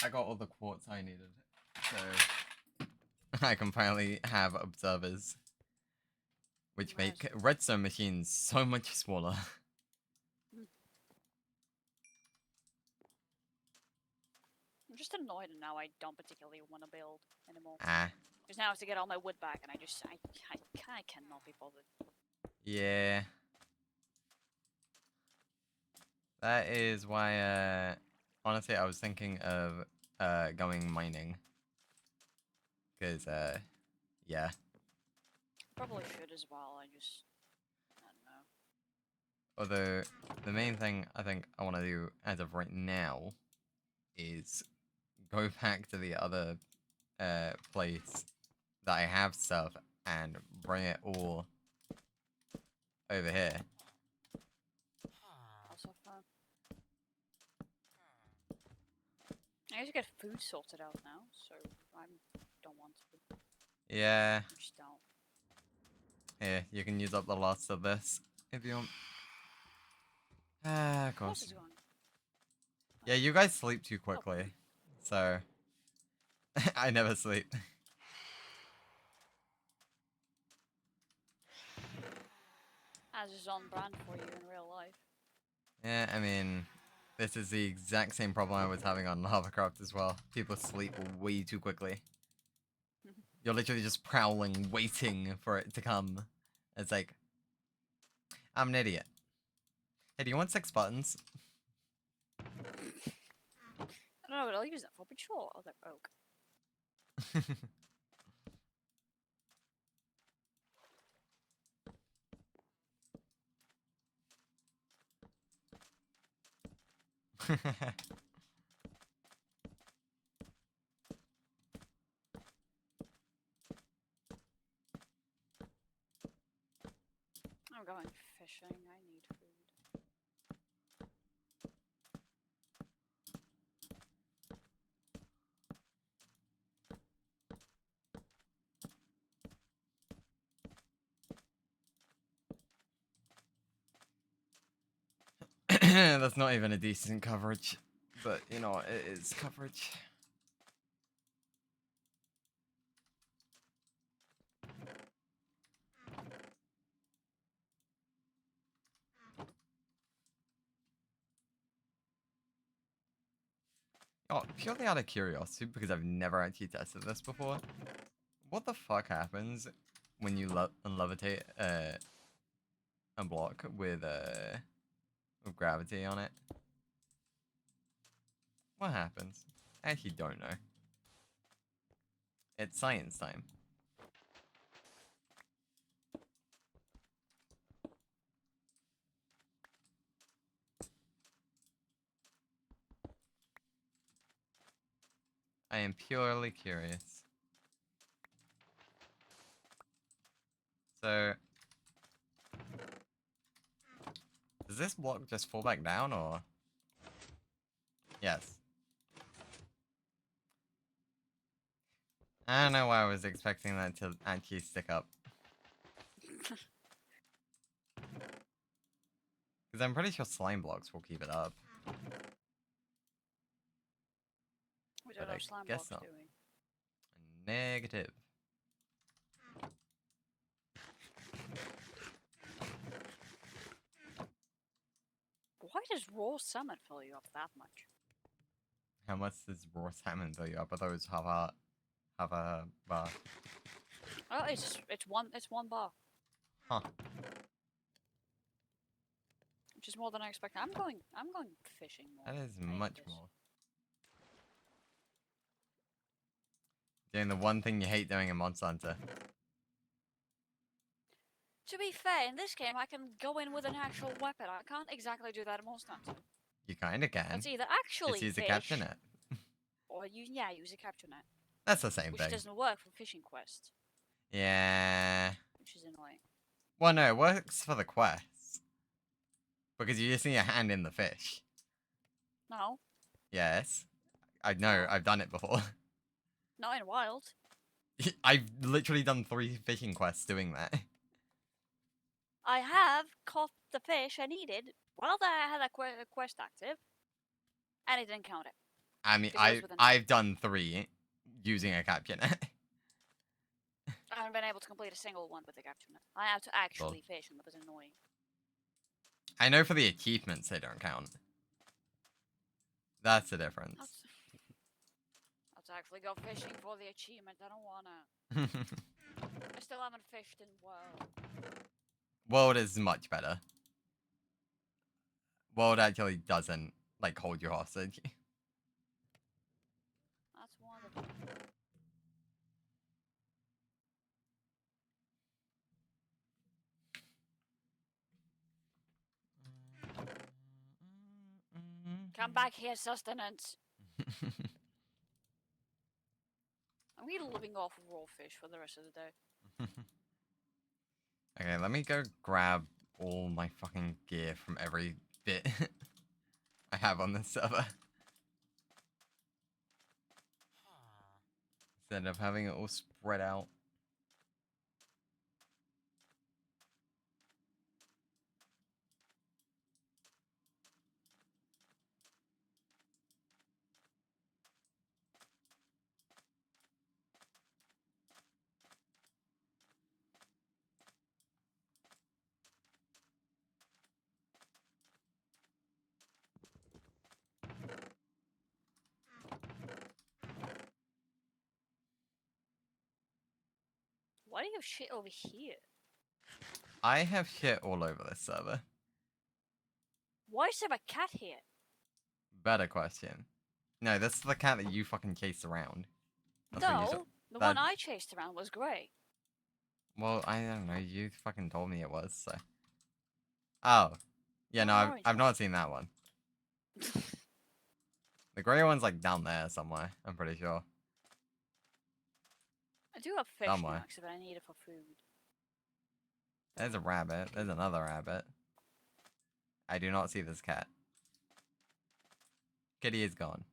A: I got all the quartz I needed, so I can finally have observers, which make redstone machines so much smaller.
D: I'm just annoyed and now I don't particularly want to build anymore.
A: Ah.
D: Because now I have to get all my wood back and I cannot be bothered.
A: Yeah. That is why, honestly, I was thinking of, going mining. Because, yeah.
D: Probably should as well, I don't know.
A: Although, the main thing I think I want to do as of right now is go back to the other, place that I have stuff and bring it all over here.
D: Also fun. I need to get food sorted out now, so I don't want to.
A: Yeah.
D: I just don't.
A: Here, you can use up the last of this if you want. Ah, of
D: What
A: course.
D: is going on?
A: Yeah, you guys sleep too quickly, so I never sleep.
D: As is on brand for you in real life.
A: Yeah, I mean, this is the exact same problem I was having on Lavacraft as well. People sleep way too quickly. You're literally just prowling, waiting for it to come. It's like, I'm an idiot. Hey, do you want 6 buttons?
D: I don't know what I'll use that for, but sure. Oh, they're broke. I'm going fishing. I need food.
A: That's not even a decent coverage, but you know, it is coverage. Oh, purely out of curiosity, because I've never actually tested this before. What the fuck happens when you levitate a block with gravity on it? What happens? I actually don't know. It's science time. I am purely curious. So, does this block just fall back down, or? Yes. I don't know why I was expecting that to actually stick up. Because I'm pretty sure slime blocks will keep it up.
D: We don't
A: But I
D: have slime
A: guess
D: blocks,
A: not.
D: do we?
A: Negative.
D: Why does raw salmon fill you up that much?
A: How much does raw salmon fill you up? I thought it was half a bar.
D: Oh, it's one bar,
A: Huh.
D: which is more than I expected. I'm going fishing more.
A: That is
D: I hate
A: much
D: this.
A: more. Doing the one thing you hate doing in Monster Hunter.
D: To be fair, in this game I can go in with an actual weapon. I can't exactly do that in Monster Hunter.
A: You kinda can.
D: It's either actually
A: Just use a
D: fish,
A: capture net.
D: or use a capture net,
A: That's the same
D: which
A: thing.
D: doesn't work for fishing quests,
A: Yeah.
D: which is annoying.
A: Well, no, it works for the quests. Because you just need a hand in the fish.
D: No,
A: Yes. I know, I've done it before.
D: not in wild.
A: I've literally done 3 fishing quests doing that.
D: I have caught the fish I needed while I had that quest active, and it didn't count it.
A: I mean,
D: Because it was with a net.
A: I've done 3 using a capture net.
D: I haven't been able to complete a single one with the capture net. I have to actually fish, and that was annoying.
A: I know for the achievements they don't count. That's the difference.
D: Let's actually go fishing for the achievement. I don't wanna. I still haven't fished in World.
A: World is much better. World actually doesn't, like, hold you hostage.
D: That's wonderful. Come back here, sustenance. I'm really living off of raw fish for the rest of the day.
A: Okay, let me go grab all my fucking gear from every bit I have on this server. Instead of having it all spread out.
D: Why do you have shit over here?
A: I have shit all over this server.
D: Why is there a cat here?
A: Better question. No, this is the cat that you fucking chased around. That's what you
D: No,
A: said.
D: the
A: that-
D: one I chased around was grey.
A: Well, I don't know. You fucking told me it was, so. Oh. Yeah, no,
D: Oh,
A: I've
D: orange
A: not seen that one. The grey one's like down there somewhere, I'm pretty sure.
D: I do have fish
A: Somewhere.
D: now, except I need it for food.
A: There's a rabbit. There's another rabbit. I do not see this cat. Kitty is gone.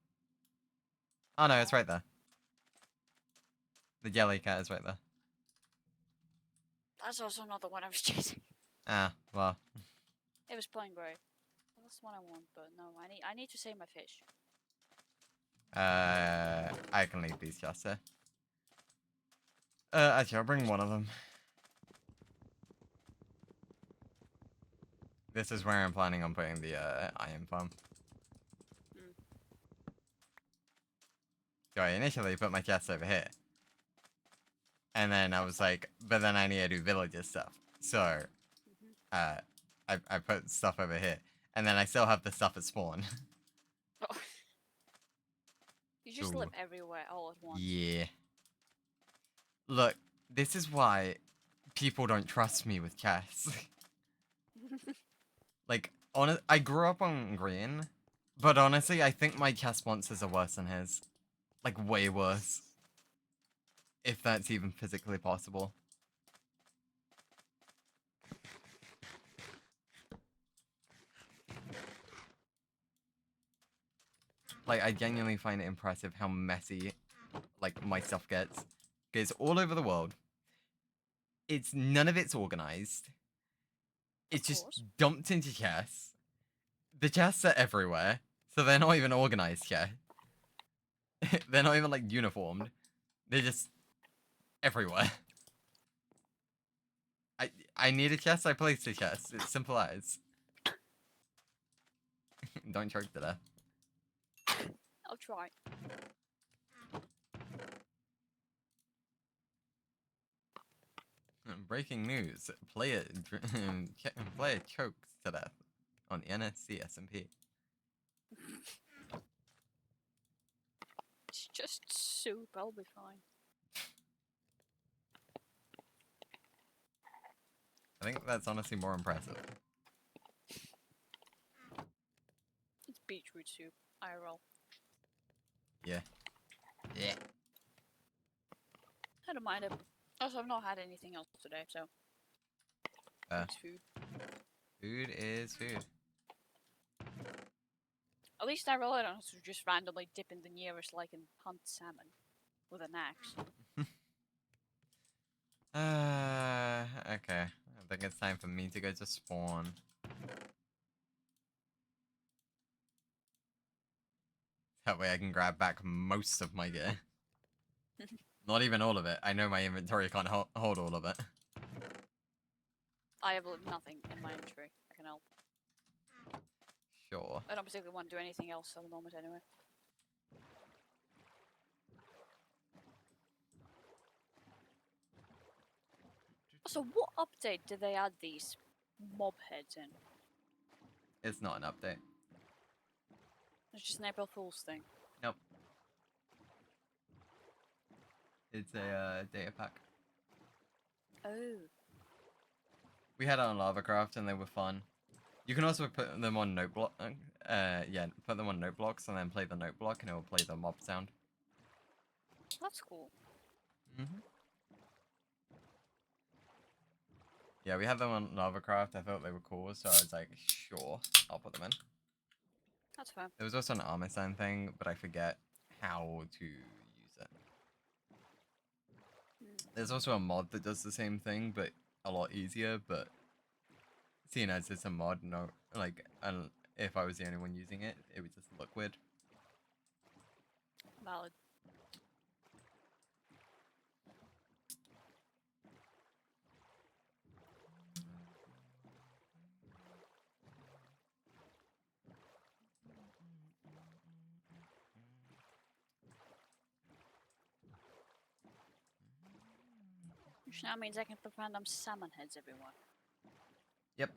A: Oh no, it's right there. The jelly cat is right there.
D: That's also not the one I was chasing.
A: Ah, well.
D: It was plain grey. That's the one I want, but no, I need to save my fish.
A: I can leave these just here. Actually, I'll bring one of them. This is where I'm planning on putting the iron farm. So I initially put my chest over here. And then I was like, but then I need to do villager stuff. So, I put stuff over here. And then I still have the stuff at spawn.
D: Oh. You just
A: Ooh.
D: live everywhere all at once.
A: Yeah. Look, this is why people don't trust me with chess. Like, I grew up on Grian, but honestly, I think my chess monsters are worse than his. Like, way worse. If that's even physically possible. Like, I genuinely find it impressive how messy, like, my stuff gets. It's all over the world. None of it's organized. It's just
D: course.
A: dumped into chests. The chests are everywhere, so they're not even organized chests. They're not even, like, uniformed. They're just everywhere. I need a chest, I place a chest. It's simple as. Don't choke to death.
D: I'll try.
A: Breaking news. Player chokes to death on the NSC SMP.
D: It's just soup, I'll be fine.
A: I think that's honestly more impressive.
D: It's beetroot soup. I roll.
A: Yeah. Yeah.
D: I don't mind it. Also, I've not had anything else today, so. It's food.
A: Food is food.
D: At least I rely on to just randomly dip in the nearest lake and hunt salmon with an axe.
A: Okay. I think it's time for me to go to spawn. That way I can grab back most of my gear. Not even all of it. I know my inventory can't hold all of it.
D: I have nothing in my inventory. I can help.
A: Sure.
D: I don't particularly want to do anything else at the moment anyway. So what update did they add these mob heads in?
A: It's not an update.
D: It's just an April Fool's thing.
A: Nope. It's a data pack.
D: Oh.
A: We had it on Lavacraft and they were fun. You can also put them on note block. Put them on note blocks and then play the note block and it will play the mob sound.
D: That's cool.
A: Yeah, we had them on Lavacraft. I thought they were cool, so I was like, sure, I'll put them in.
D: That's fine.
A: There was also an armor sign thing, but I forget how to use it. There's also a mod that does the same thing, but a lot easier. But seeing as it's a mod, if I was the only one using it, it would just look weird.
D: Valid. Which now means I can put random salmon heads everywhere.
A: Yep.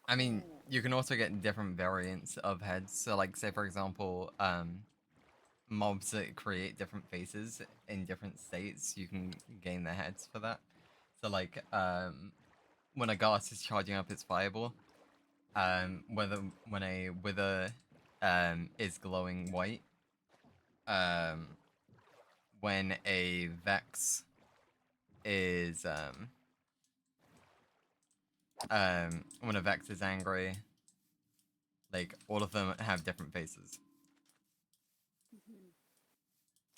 A: I mean, you can also get different variants of heads. So, like, say for example, mobs that create different faces in different states, you can gain their heads for that. So, like, when a ghast is charging up its fireball, when a wither is glowing white, when a vex is when a vex is angry, like all of them have different faces.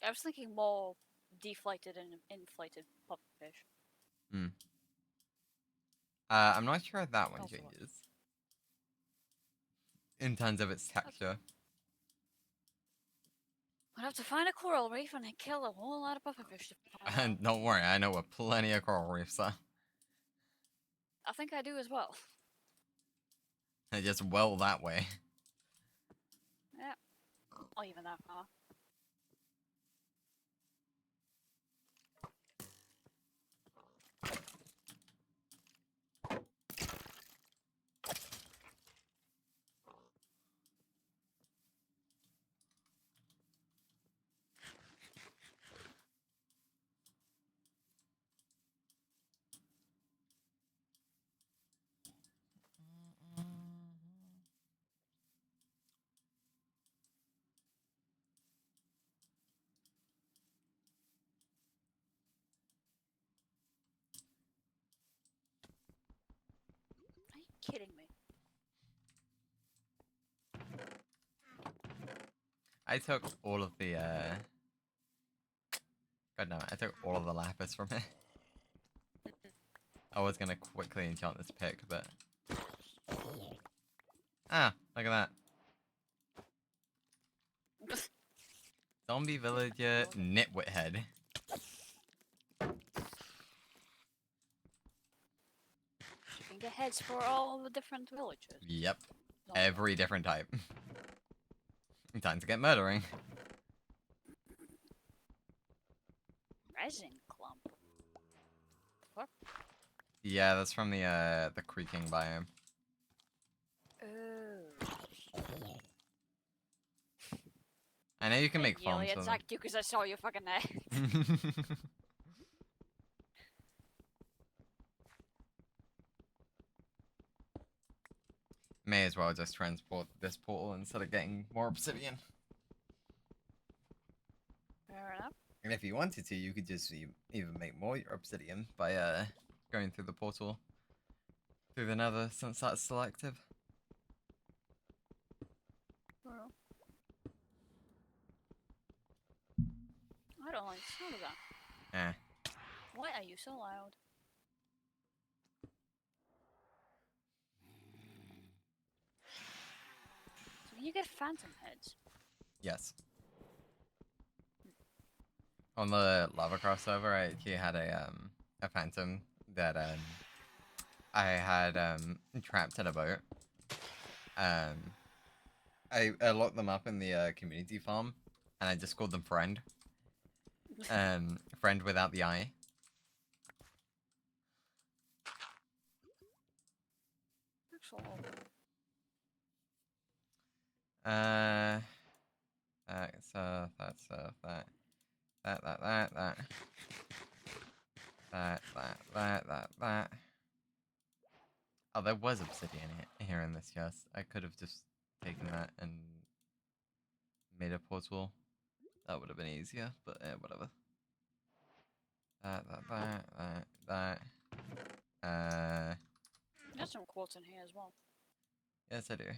D: I was thinking more deflated and inflated pufferfish.
A: I'm not sure if that one
D: Also
A: changes in terms of its texture.
D: I'd have to find a coral reef and kill a whole lot of pufferfish to find
A: And
D: out.
A: don't worry, I know where plenty of coral reefs are.
D: I think I do as well.
A: They're just well that way.
D: Yeah. Not even that far. kidding me?
A: I took all of the God damn it, I took all of the lapis from it. I was gonna quickly enchant this pick, but ah, look at that. Zombie villager nitwit head.
D: You can get heads for all the different villages.
A: Yep.
D: Zombie.
A: Every different type. Time to get murdering.
D: Resin clump. What?
A: Yeah, that's from the creaking biome.
D: Oh.
A: I know you can make
D: I nearly
A: farms with them.
D: attacked you because I saw your fucking head.
A: May as well just transport this portal instead of getting more obsidian.
D: Fair enough.
A: And if you wanted to, you could just even make more obsidian by going through the portal through the nether, since that's selective.
D: Well. I don't like the sound of that.
A: Eh.
D: Why are you so loud? So can you get phantom heads?
A: Yes. On the lava crossover, I actually had a phantom that I had trapped in a boat. I locked them up in the community farm, and I just called them friend. Friend without the eye.
D: Excellent.
A: That's that. That. Oh, there was obsidian here in this chest. I could have just taken that and made a portal. That would have been easier, but whatever. That.
D: There's some quartz in here as well.
A: Yes, I do.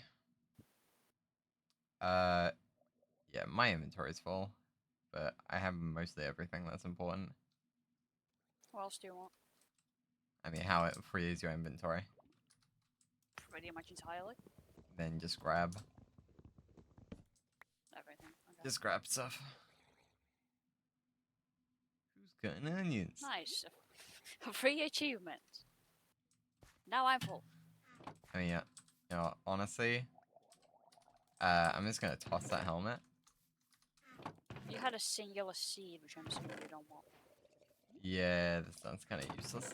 A: Yeah, my inventory's full, but I have mostly everything that's important.
D: What else do you want?
A: I mean, how it frees your inventory.
D: Pretty much entirely.
A: Then just grab.
D: Everything. Okay.
A: Just grab stuff. Who's cutting onions?
D: Nice. A free achievement. Now I'm full.
A: I mean, yeah, you know, honestly, I'm just gonna toss that helmet.
D: You had a singular seed, which I'm assuming you don't want.
A: Yeah, this sounds kind of useless.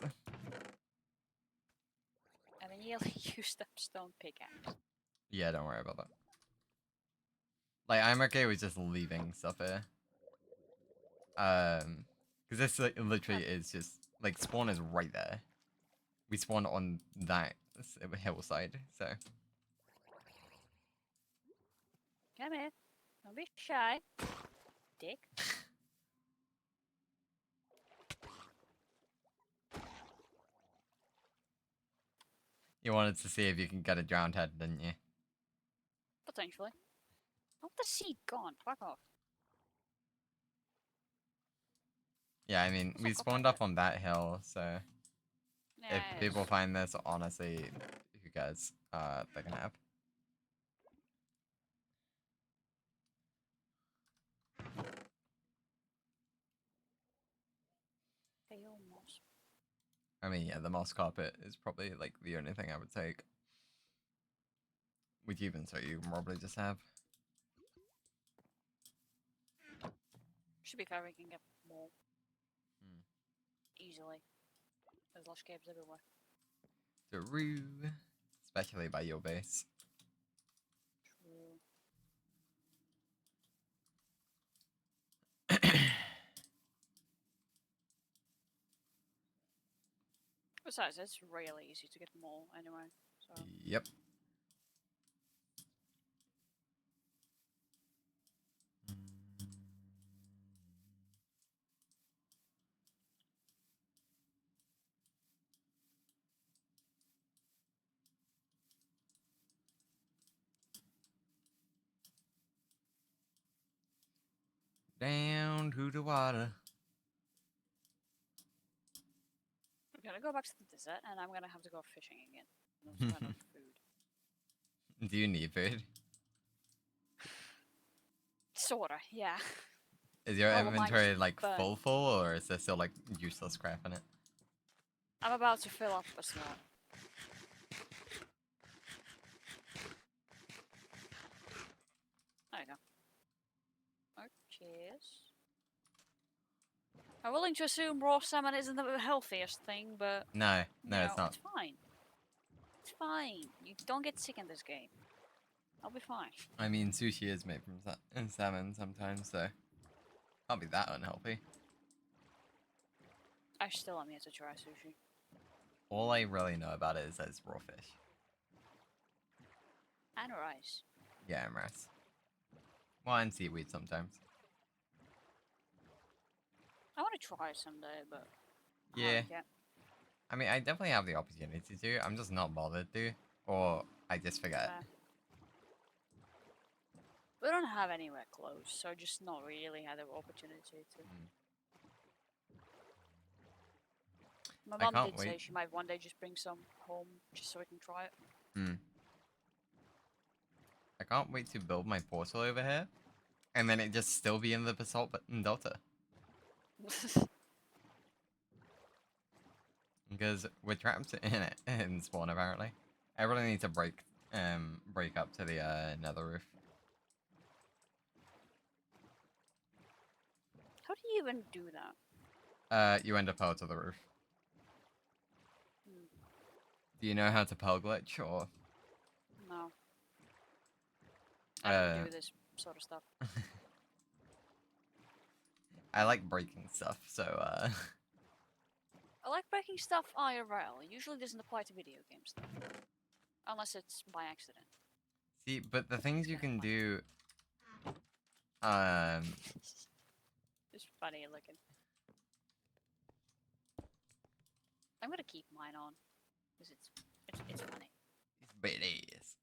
D: And then you used up stone pickaxe.
A: Yeah, don't worry about that. Like, I'm okay with just leaving stuff here. Because this like, literally is just, like, spawn is right there. We spawn on that hillside, so.
D: Come here. Don't be shy. Dick.
A: You wanted to see if you can get a drowned head, didn't you?
D: Potentially. Oh, the seed gone. Fuck off.
A: Yeah, I mean, we spawned up on that hill, so
D: Yeah,
A: if people find this, honestly, who cares? They're gonna have.
D: Pale moss.
A: I mean, yeah, the moss carpet is probably, like, the only thing I would take. Which even so, you can probably just have.
D: Should be fair, we can get more.
A: Hmm.
D: Easily. There's lush caves everywhere.
A: True. Especially by your base.
D: True. Besides, it's really easy to get more anyway. So.
A: Yep. Down to the water.
D: I'm gonna go back to the desert, and I'm gonna have to go fishing again. I'm out of food.
A: Do you need food?
D: Sorta, yeah.
A: Is your
D: Well, mine's
A: inventory like
D: burnt.
A: full, or is there still like useless crap in it?
D: I'm about to fill up as well. There you go. Oh, cheers. I'm willing to assume raw salmon isn't the healthiest thing, but
A: No,
D: you
A: no, it's
D: know,
A: not.
D: It's fine. It's fine. You don't get sick in this game. I'll be fine.
A: I mean, sushi is made from salmon sometimes, so can't be that unhealthy.
D: I still am here to try sushi.
A: All I really know about it is that it's raw fish.
D: And rice.
A: Yeah, and rice. Well, and seaweed sometimes.
D: I want to try someday, but I
A: Yeah.
D: haven't yet.
A: I mean, I definitely have the opportunity to. I'm just not bothered to, or I just forget.
D: We don't have anywhere close, so just not really had the opportunity to. My
A: I
D: mom
A: can't
D: did say
A: wait.
D: she might one day just bring some home just so we can try it.
A: I can't wait to build my portal over here, and then it just still be in the basalt delta. Because we're trapped in it in spawn apparently. I really need to break up to the nether roof.
D: How do you even do that?
A: You end up pearl to the roof.
D: Hmm,
A: Do you know how to pearl glitch or?
D: no. I don't do this sort of stuff.
A: I like breaking stuff, so
D: I like breaking stuff IRL. It usually doesn't apply to video games though. Unless it's by accident.
A: see, but the things you can do,
D: It's funny looking. I'm gonna keep mine on. Because it's funny.
A: it is.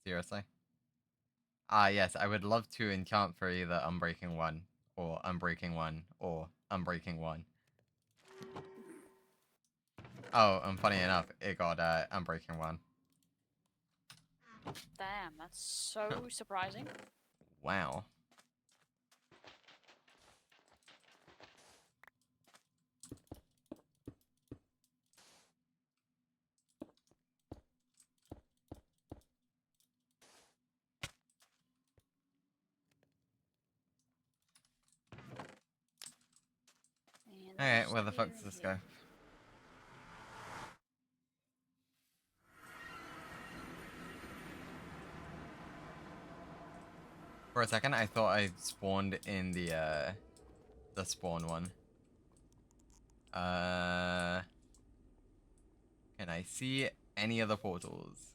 A: Seriously? Ah, yes, I would love to enchant for either Unbreaking 1, or Unbreaking 1, or Unbreaking 1. Oh, and funny enough, it got Unbreaking 1.
D: Damn, that's so surprising.
A: Wow.
D: And
A: Alright, where the fuck does this go? For a second, I thought I spawned in the spawn one. Can I see any other portals?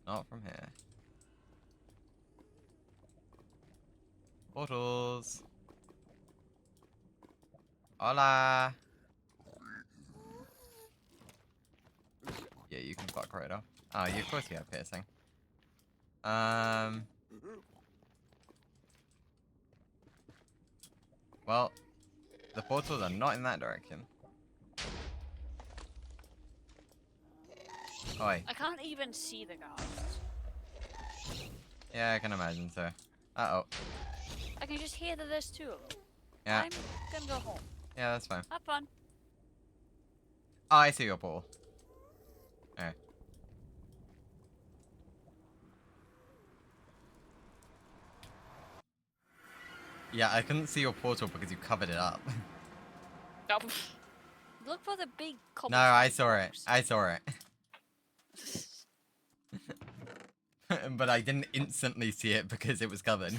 A: Not from here. Portals. Hola. Yeah, you can fuck right off. Oh, yeah, of course you have piercing. Well, the portals are not in that direction. Oi.
D: I can't even see the guards.
A: Yeah, I can imagine so. Uh-oh.
D: I can just hear that there's two of them.
A: Yeah.
D: I'm gonna go home.
A: Yeah, that's fine.
D: Have fun.
A: Oh, I see your portal. Alright. Yeah, I couldn't see your portal because you covered it up.
D: Oh. Look for the big cobblestone
A: No, I saw it.
D: blocks.
A: I saw it. But I didn't instantly see it because it was covered.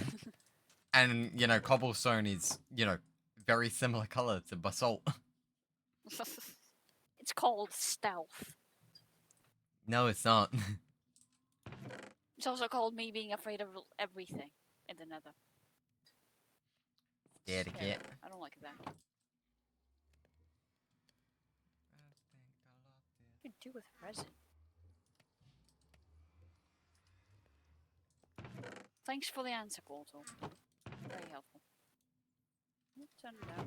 A: And, you know, cobblestone is, you know, very similar color to basalt.
D: It's called stealth.
A: No, it's not.
D: It's also called me being afraid of everything in the nether.
A: Scared to
D: scary.
A: get.
D: I don't like that. What do you do with resin? Thanks for the answer, Portal. Very helpful. Turn it down.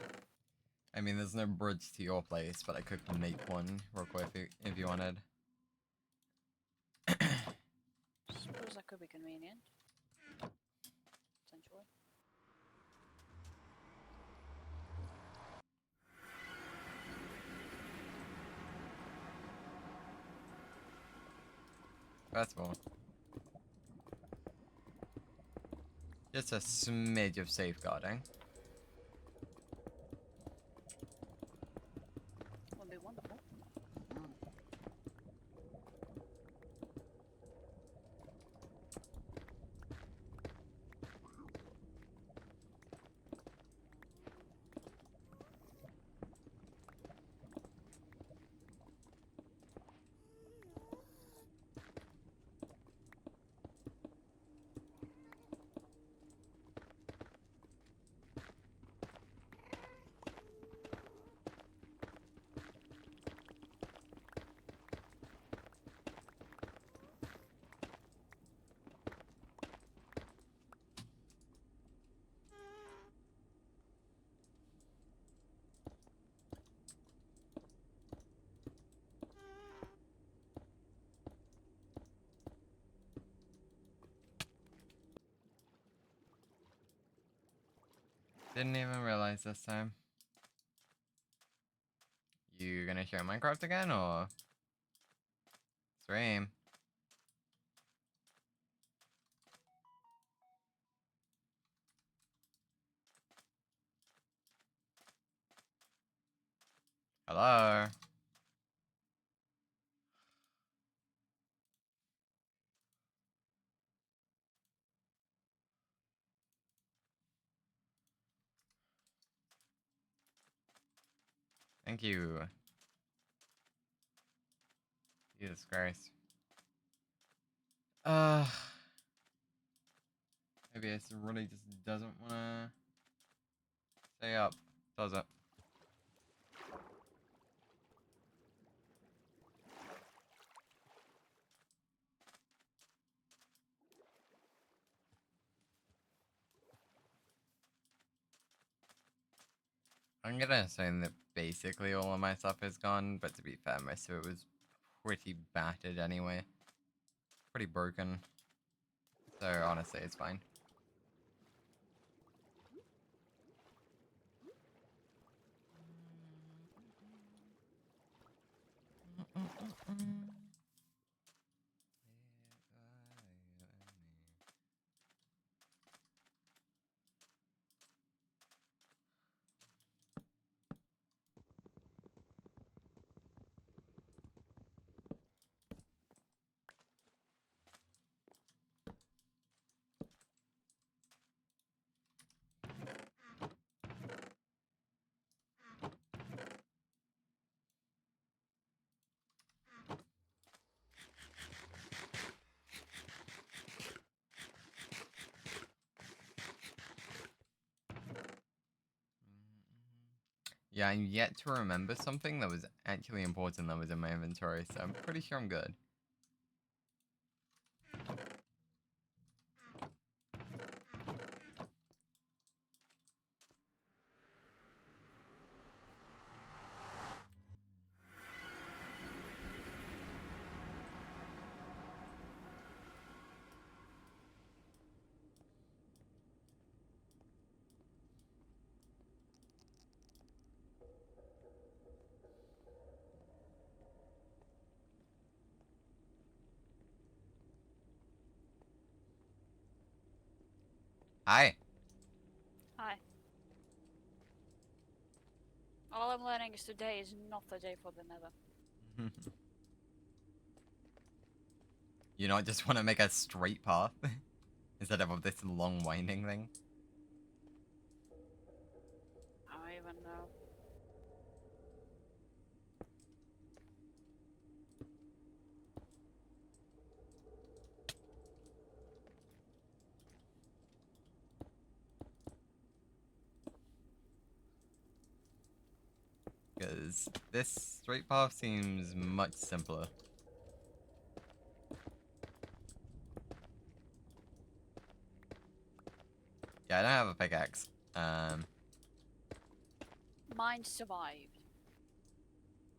A: I mean, there's no bridge to your place, but I could make one real quick if you wanted.
D: Suppose that could be convenient. Potentially.
A: First of all, just a smidge of safeguarding.
D: Would be wonderful.
A: Didn't even realize this time. You gonna share Minecraft again, or stream? Hello? Thank you. Jesus Christ. Maybe it really just doesn't wanna stay up, does it? I'm gonna assume that basically all of my stuff is gone, but to be fair, most of it was pretty battered anyway. Pretty broken. So honestly, it's fine. Yeah, I'm yet to remember something that was actually important that was in my inventory, so I'm pretty sure I'm good. Hi.
D: Hi. All I'm learning is today is not the day for the nether.
A: You not just want to make a straight path instead of this long winding thing?
D: I don't even know.
A: because this straight path seems much simpler. Yeah, I don't have a pickaxe.
D: Mine survived.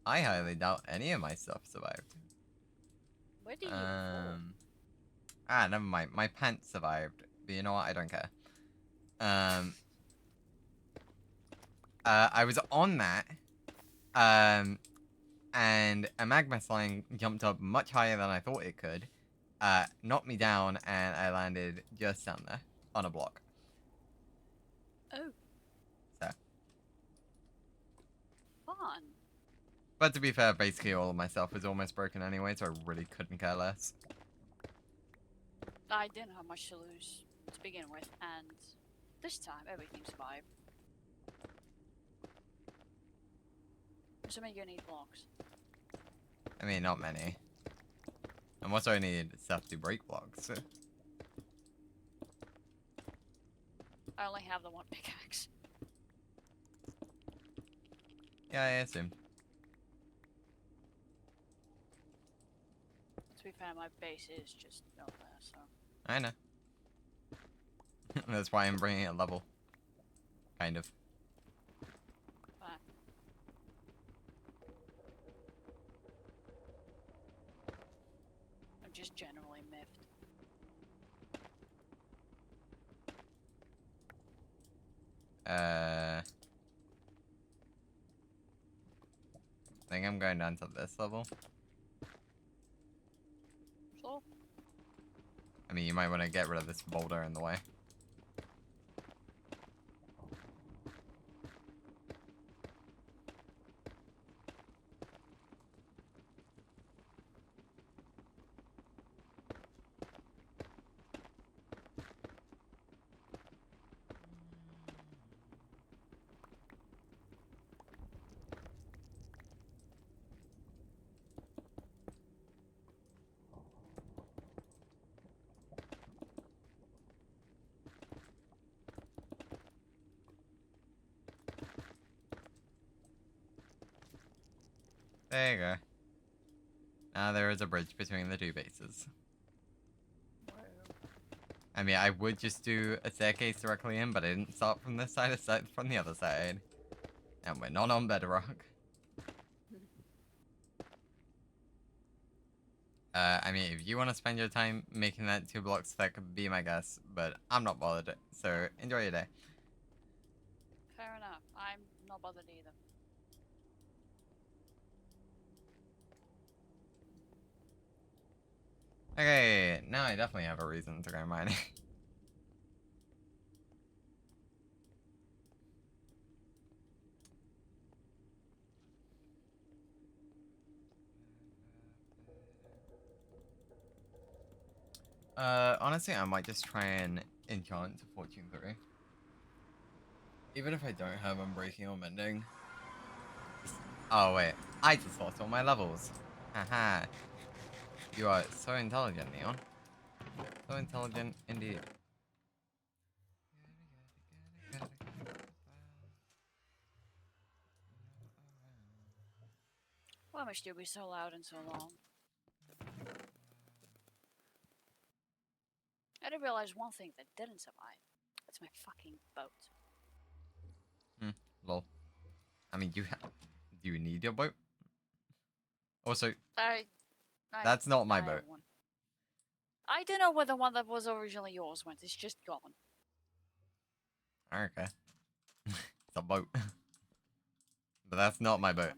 A: I highly doubt any of my stuff survived.
D: Where did you fall?
A: Never mind. My pants survived. But you know what? I don't care. I was on that. And a magma slime jumped up much higher than I thought it could. Knocked me down, and I landed just down there on a block.
D: Oh.
A: So.
D: Fun.
A: But to be fair, basically all of my stuff was almost broken anyway, so I really couldn't care less.
D: I didn't have much to lose to begin with, and this time everything survived. So many you need blocks.
A: I mean, not many. And also I need stuff to break blocks.
D: I only have the one pickaxe.
A: Yeah, I assumed.
D: To be fair, my base is just over there, so.
A: I know. That's why I'm bringing it level. Kind of.
D: But I'm just generally miffed.
A: I think I'm going down to this level.
D: So,
A: I mean, you might want to get rid of this boulder in the way. There you go. Now there is a bridge between the two bases. I mean, I would just do a staircase directly in, but I didn't start from this side, I started from the other side. And we're not on bedrock. I mean, if you want to spend your time making that 2 blocks thick, be my guest, but I'm not bothered, so enjoy your day.
D: fair enough. I'm not bothered either.
A: Okay, now I definitely have a reason to go mining. Honestly, I might just try and enchant to Fortune 3. Even if I don't have Unbreaking or Mending. Oh wait, I just lost all my levels. Haha. You are so intelligent, Neon. So intelligent indeed.
D: Why must you be so loud and so long? I didn't realize one thing that didn't survive. It's my fucking boat.
A: Lol. I mean, do you need your boat? Also, that's not my
D: I have
A: boat.
D: one. I don't know where the one that was originally yours went. It's just gone.
A: Okay. It's a boat. But that's not my boat.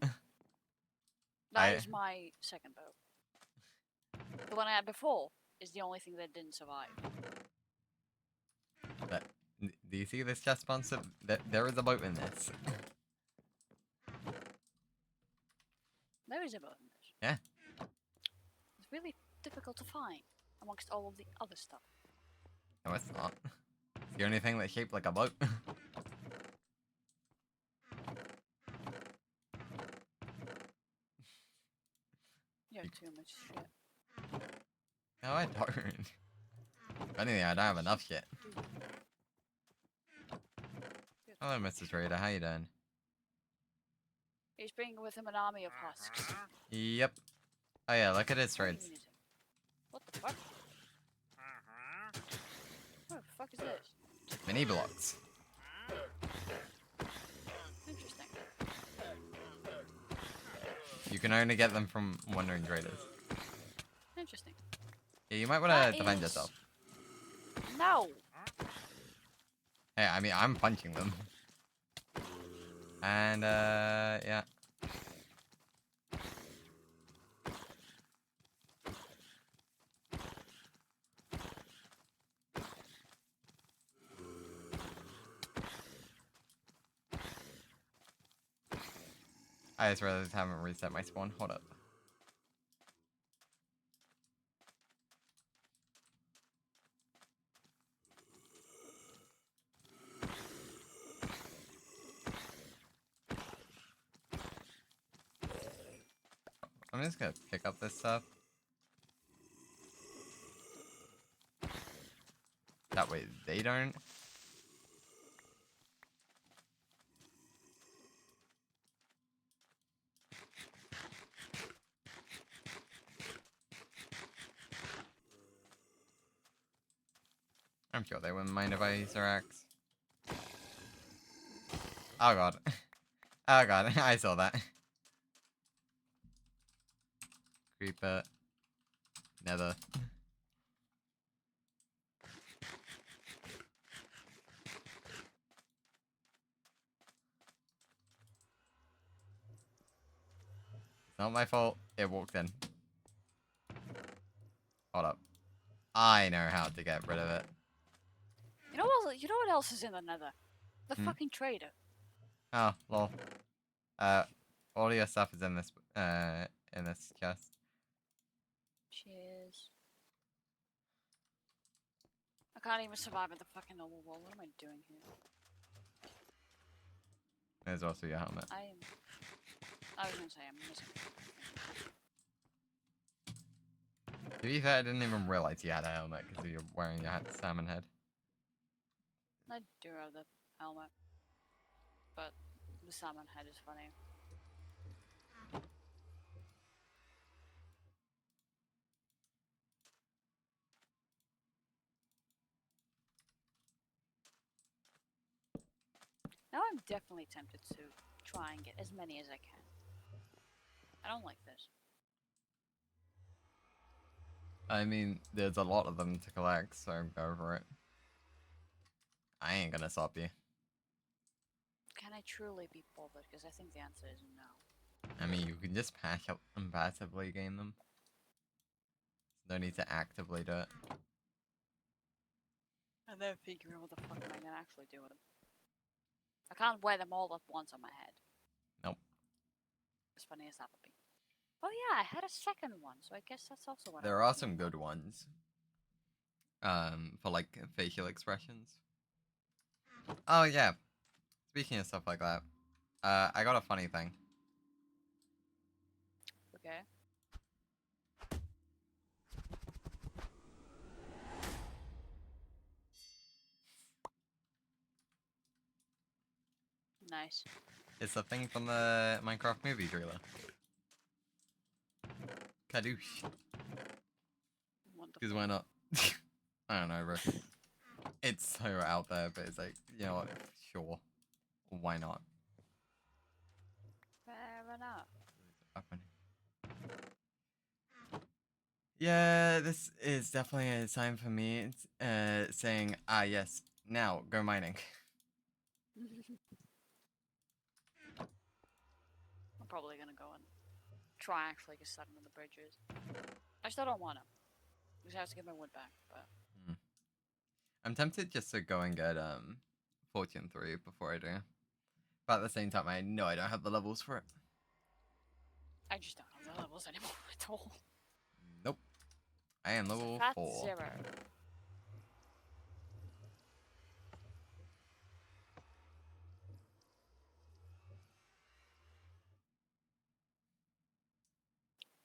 D: That is my second boat. The one I had before is the only thing that didn't survive.
A: Do you see this chest sponsor? There is a boat in this.
D: There is a boat in this.
A: Yeah.
D: It's really difficult to find amongst all of the other stuff.
A: No, it's not. It's the only thing that's shaped like a boat.
D: You have too much shit.
A: No, I don't. If anything, I don't have enough shit. Hello, Mr. Trader. How you doing?
D: He's bringing with him an army of husks.
A: Yep. Oh yeah, look at his
D: What
A: trades.
D: even is it? What the fuck? What the fuck is this?
A: Mini blocks.
D: Interesting.
A: You can only get them from wandering traders.
D: Interesting.
A: Yeah, you might want
D: That
A: to defend
D: is-
A: yourself.
D: No!
A: Hey, I mean, I'm punching them. And, yeah. I just realized I haven't reset my spawn. Hold up. I'm just gonna pick up this stuff. That way they don't. I'm sure they wouldn't mind if I use their axe. Oh god. Oh god, I saw that. Creeper. Nether. It's not my fault. It walked in. Hold up. I know how to get rid of it.
D: You know what? You know what else is in the Nether? The
A: Hmm?
D: fucking trader.
A: Oh, lol. All your stuff is in this chest.
D: Cheers. I can't even survive at the fucking normal wall. What am I doing here?
A: There's also your helmet.
D: I was gonna say I'm missing.
A: To be fair, I didn't even realize you had a helmet because you're wearing your salmon head.
D: I do have the helmet, but the salmon head is funny. Now I'm definitely tempted to try and get as many as I can. I don't like this.
A: I mean, there's a lot of them to collect, so go for it. I ain't gonna stop you.
D: Can I truly be bothered? Because I think the answer is no.
A: I mean, you can just patch up and passively game them. No need to actively do it.
D: And then figure out what the fuck am I gonna actually do with them. I can't wear them all at once on my head.
A: Nope.
D: As funny as that would be. Oh yeah, I had a second one, so I guess that's also what
A: There
D: I'm
A: are some good ones. For like facial expressions. Oh yeah. Speaking of stuff like that, I got a funny thing.
D: Okay. Nice.
A: It's a thing from the Minecraft movie trailer. Kadoosh.
D: Wonderful.
A: Because why not? I don't know, bro. It's so out there, but it's like, you know what? Sure. Why not?
D: Fair enough.
A: Yeah, this is definitely a sign for me. It's saying, ah, yes, now go mining.
D: I'm probably gonna go and try actually get started on the bridges. I still don't want to. Because I have to get my wood back, but
A: I'm tempted just to go and get Fortune 3 before I do. But at the same time, I know I don't have the levels for it.
D: I just don't have the levels anymore at all.
A: Nope. I am
D: It's a
A: level
D: fat
A: 4.
D: 0.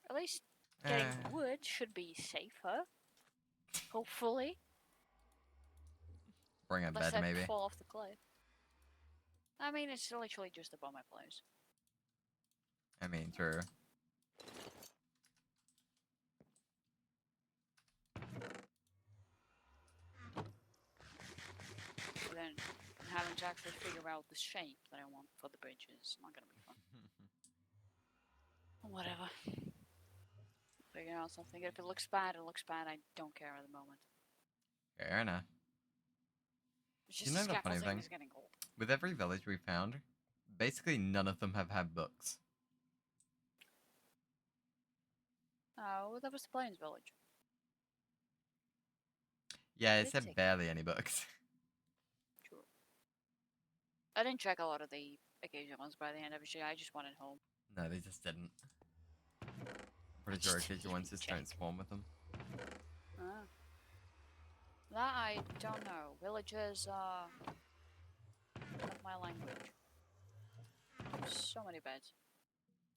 D: At least getting wood should be safer. Hopefully.
A: Bring a
D: Unless
A: bed,
D: I
A: maybe.
D: fall off the cliff. I mean, it's literally just above my place.
A: I mean, true.
D: But then having to actually figure out the shape that I want for the bridge is not gonna be fun. Whatever. Figure out something. If it looks bad, it looks bad. I don't care at the moment.
A: Fair enough.
D: It's
A: You
D: just
A: know
D: the
A: the funny
D: scaffolding
A: thing?
D: is getting old.
A: With every village we found, basically none of them have had books.
D: Oh, that was the Plains Village.
A: Yeah,
D: I
A: it
D: did
A: said
D: take-
A: barely any books.
D: True. I didn't check a lot of the occasional ones by the end of it. I just wanted home.
A: No, they just didn't. I'm pretty sure
D: Just
A: occasional ones
D: didn't
A: just don't
D: check.
A: spawn with them.
D: Ah. That I don't know. Villages are not my language. So many beds.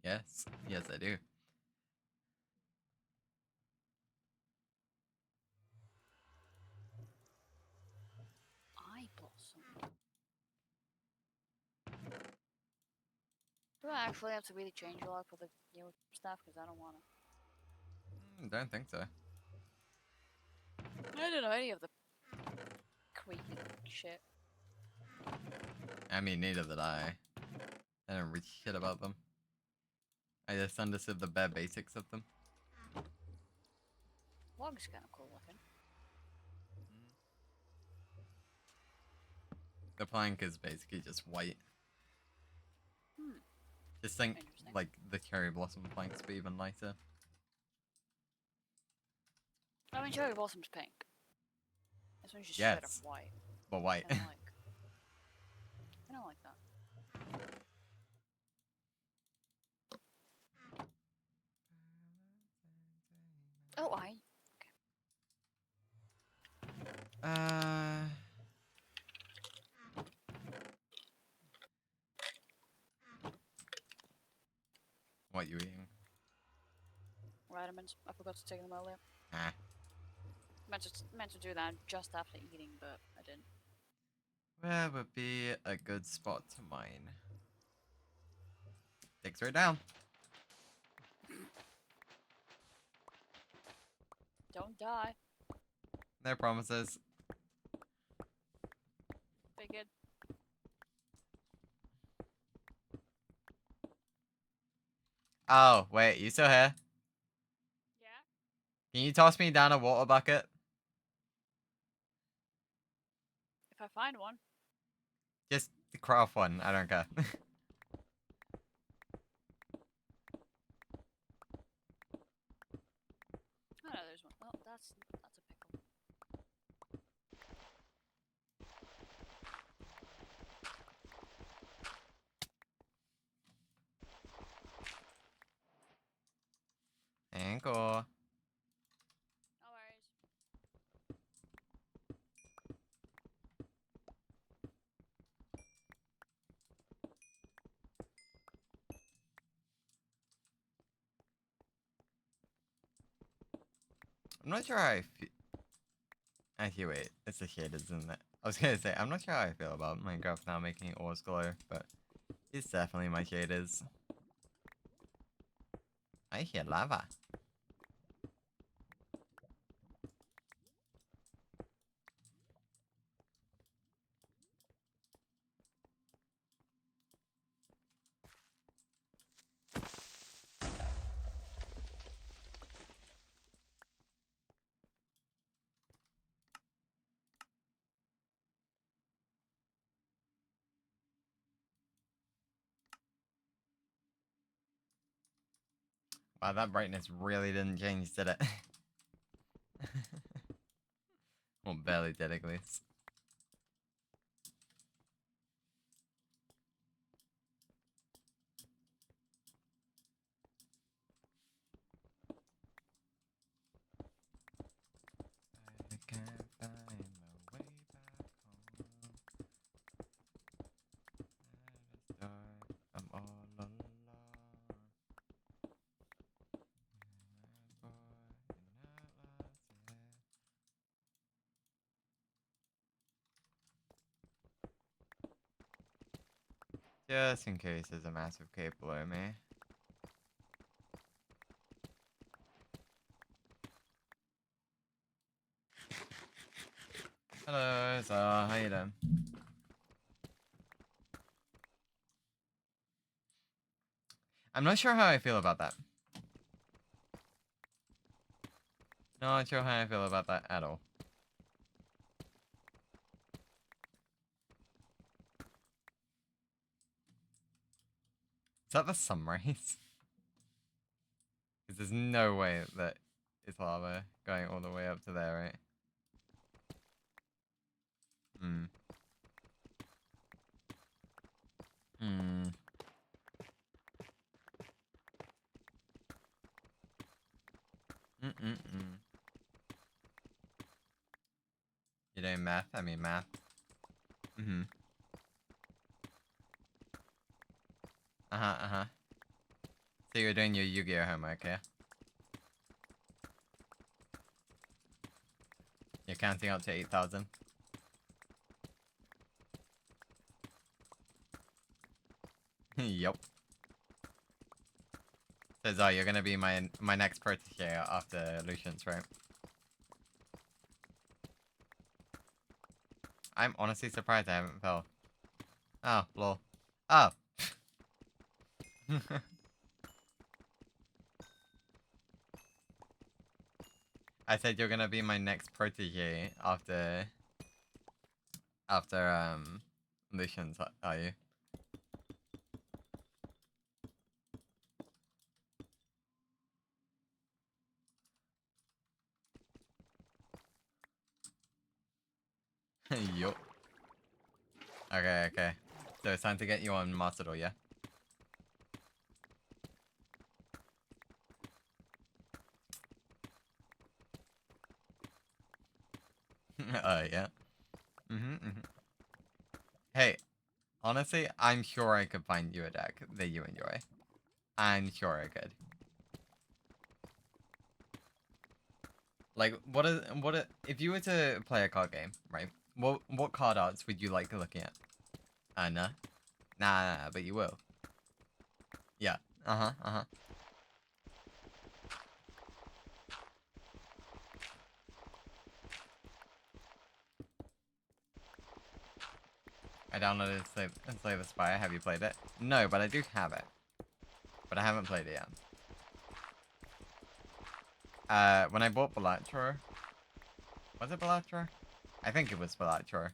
A: Yes, yes, I do.
D: Eye blossom. Do I actually have to really change a lot for the new stuff? Because I don't want to.
A: Don't think so.
D: I don't know any of the creepy shit.
A: I mean, neither did I. I don't read shit about them. I just understood the bare basics of them.
D: Log's kind of cool looking.
A: The plank is basically just white.
D: Hmm.
A: Just think
D: Interesting.
A: like the cherry blossom planks, but even lighter.
D: I mean, cherry blossom's pink. This one's just straight up
A: Yes,
D: white.
A: but white.
D: I don't like that. Oh,
A: uh. What you eating?
D: vitamins. I forgot to take them earlier.
A: Ah.
D: Meant to do that just after eating, but I didn't.
A: Where would be a good spot to mine? Dig straight down.
D: Don't die.
A: No promises.
D: Figured.
A: Oh, wait, you still here?
D: Yeah.
A: Can you toss me down a water bucket?
D: If I find one.
A: Just the craft one, I don't care.
D: Oh no, there's one. Oh, that's a pickle.
A: Ankle.
D: No worries.
A: I'm not sure how I feel. Actually, wait, it's the shaders, isn't it? I was gonna say, I'm not sure how I feel about Minecraft now making ores glow, but it's definitely my shaders. I hear lava. Wow, that brightness really didn't change, did it? Well, barely did, at least. I can't find my way back home. I'm all alone. Just in case there's a massive cave below me. Hello, so how you doing? I'm not sure how I feel about that. Not sure how I feel about that at all. Is that the sunrise? Because there's no way that it's lava going all the way up to there, right? Hmm. Hmm. Mm-mm-mm. You're doing math? I mean math. Mm-hmm. Uh-huh, uh-huh. So you're doing your Yu-Gi-Oh homework, yeah? You're counting up to 8,000? Yup. So Zai, you're gonna be my next protege after Lucian's, right? I'm honestly surprised I haven't fell. Oh, lol. Oh. I said you're gonna be my next protege after Lucian's, are you? Yup. Okay, okay. So it's time to get you on Master, yeah? Yeah. Mm-hmm. Hey, honestly, I'm sure I could find you a deck that you enjoy. I'm sure I could. Like, if you were to play a card game, right? What card arts would you like looking at? Nah. Nah, but you will. Yeah. Uh-huh, uh-huh. I downloaded Slay the Spire. Have you played it? No, but I do have it. But I haven't played it yet. When I bought Balatro... Was it Balatro? I think it was Balatro.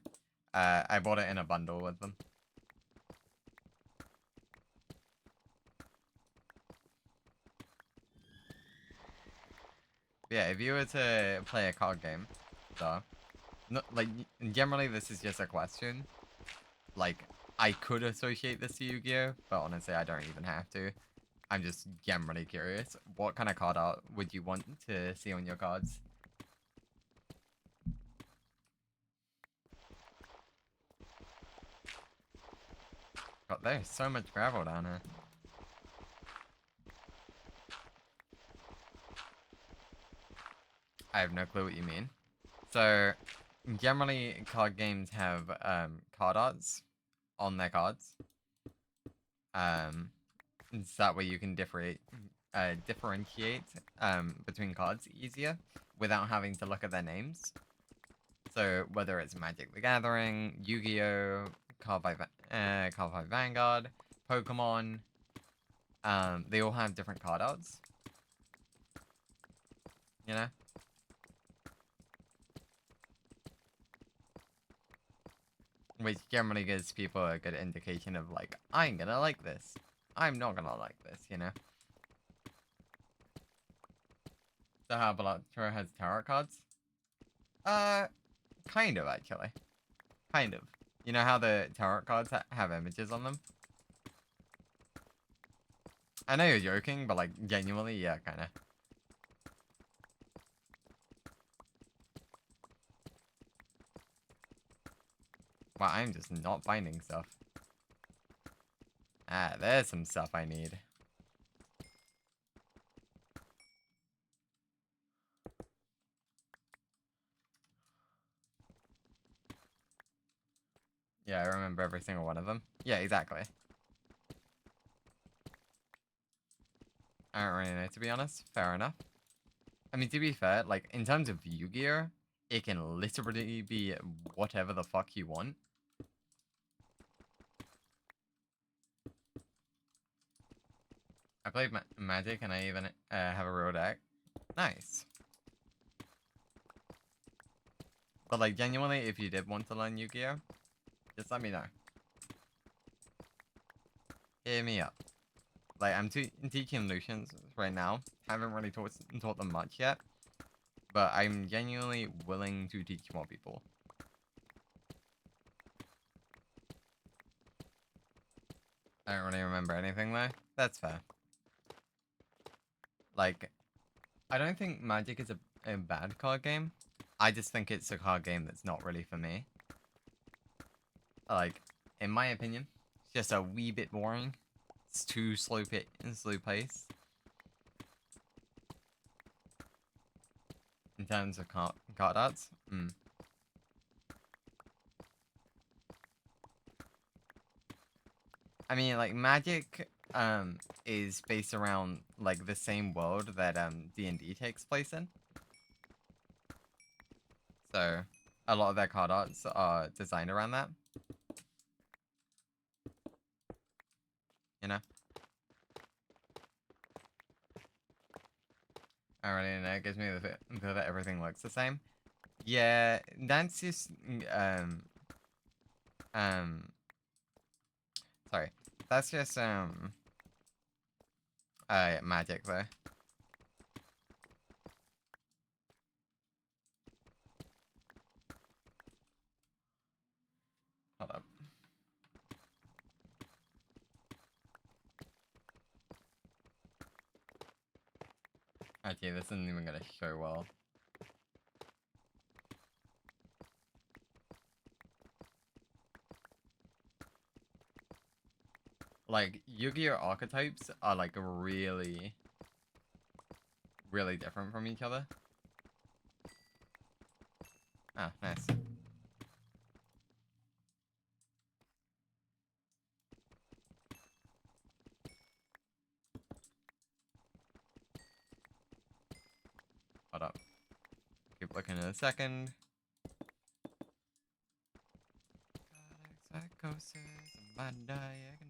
A: I bought it in a bundle with them. Yeah, if you were to play a card game, though... No, like, generally this is just a question. Like, I could associate this to Yu-Gi-Oh! But honestly, I don't even have to. I'm just generally curious. What kind of card art would you want to see on your cards? God, there's so much gravel down here. I have no clue what you mean. So, generally, card games have card arts on their cards. So that way you can differentiate between cards easier without having to look at their names. So whether it's Magic the Gathering, Yu-Gi-Oh, Card by Vanguard, Pokemon, they all have different card arts. You know? Which generally gives people a good indication of like, I'm gonna like this. I'm not gonna like this, you know? So how Balatro has tarot cards? Kind of, actually. Kind of. You know how the tarot cards have images on them? I know you're joking, but like, genuinely, yeah, kinda. Wow, I'm just not finding stuff. Ah, there's some stuff I need. Yeah, I remember every single one of them. Yeah, exactly. I don't really know, to be honest. Fair enough. I mean, to be fair, like, in terms of Yu-Gi-Oh, it can literally be whatever the fuck you want. I played Magic and I even have a real deck. Nice. But like genuinely, if you did want to learn Yu-Gi-Oh, just let me know. Hear me up. Like I'm teaching Lucians right now. Haven't really taught them much yet, but I'm genuinely willing to teach more people. I don't really remember anything though. That's fair. Like, I don't think Magic is a bad card game. I just think it's a card game that's not really for me. Like, in my opinion, it's just a wee bit boring. It's too slow pace. In terms of card arts. I mean, like, Magic is based around like the same world that D&D takes place in. So a lot of their card arts are designed around that. You know? I already know, it gives me the feel that everything looks the same. Yeah, that's just sorry. That's just Magic though. Hold up. Okay, this isn't even gonna show well. Like, Yu-Gi-Oh archetypes are like really different from each other. Ah, nice. Hold up. Keep looking in a second. Psychosis, my diagnosis.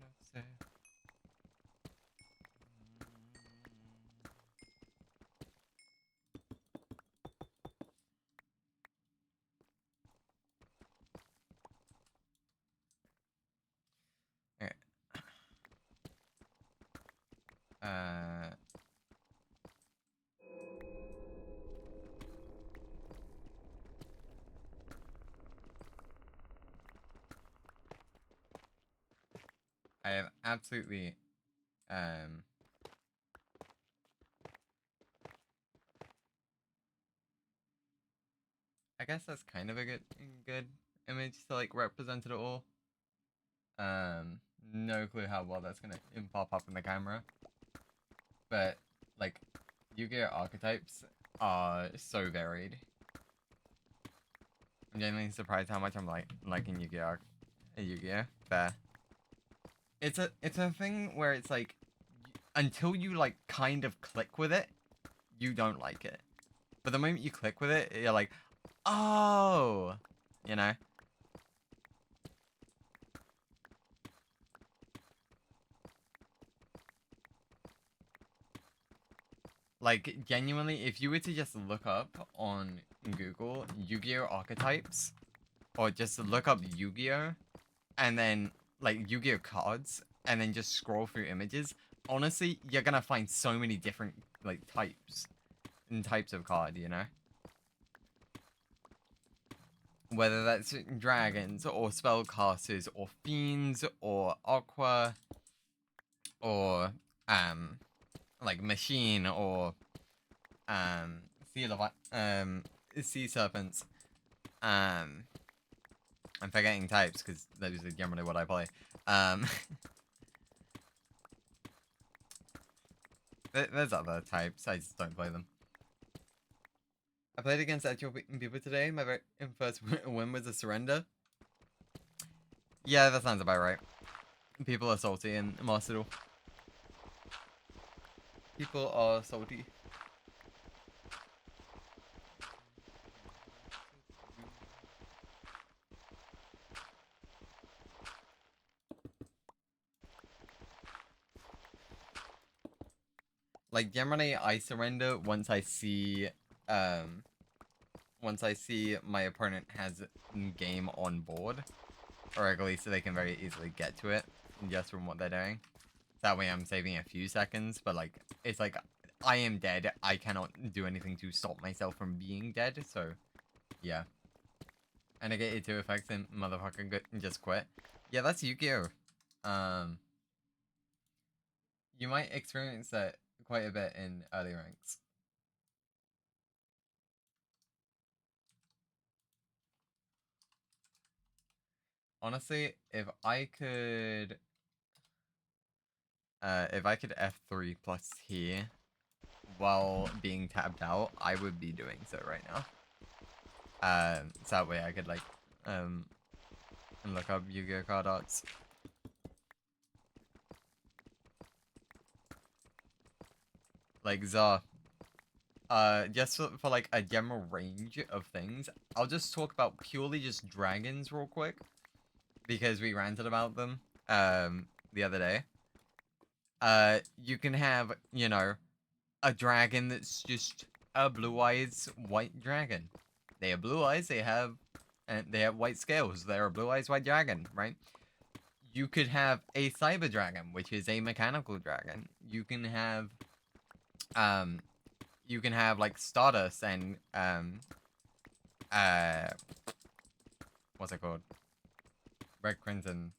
A: Okay. I have absolutely I guess that's kind of a good image to like represent it all. No clue how well that's gonna pop up in the camera. But like Yu-Gi-Oh archetypes are so varied. I'm genuinely surprised how much I'm liking Yu-Gi-Oh. There. It's a thing where it's like until you like kind of click with it, you don't like it. But the moment you click with it, you're like, oh, you know. Like, genuinely, if you were to just look up on Google Yu-Gi-Oh archetypes, or just look up Yu-Gi-Oh, and then, like, Yu-Gi-Oh cards, and then just scroll through images, honestly, you're gonna find so many different, like, types of card, you know? Whether that's dragons, or spellcasters, or fiends, or aqua, or, like machine or sea serpents. I'm forgetting types because those are generally what I play. There's other types, I just don't play them. I played against actual people today. My very first win was a surrender. Yeah, that sounds about right. People are salty in Master Duel. People are salty. Like generally I surrender once I see my opponent has game on board, or at least so they can very easily get to it just from what they're doing. That way I'm saving a few seconds, but like it's like I am dead. I cannot do anything to stop myself from being dead. So yeah. And I get it to effects and motherfucker just quit. Yeah, that's Yu-Gi-Oh. You might experience that quite a bit in early ranks. Honestly, if I could F3 plus here while being tapped out, I would be doing so right now. So that way I could like look up Yu-Gi-Oh card arts. Like Zah. Just for like a general range of things, I'll just talk about purely just dragons real quick, because we ranted about them the other day. You can have, you know, a dragon that's just a blue eyes white dragon. They have blue eyes, they have white scales. They're a blue eyes white dragon, right? You could have a cyber dragon, which is a mechanical dragon. You can have like Stardust and what's it called? Red Crimson.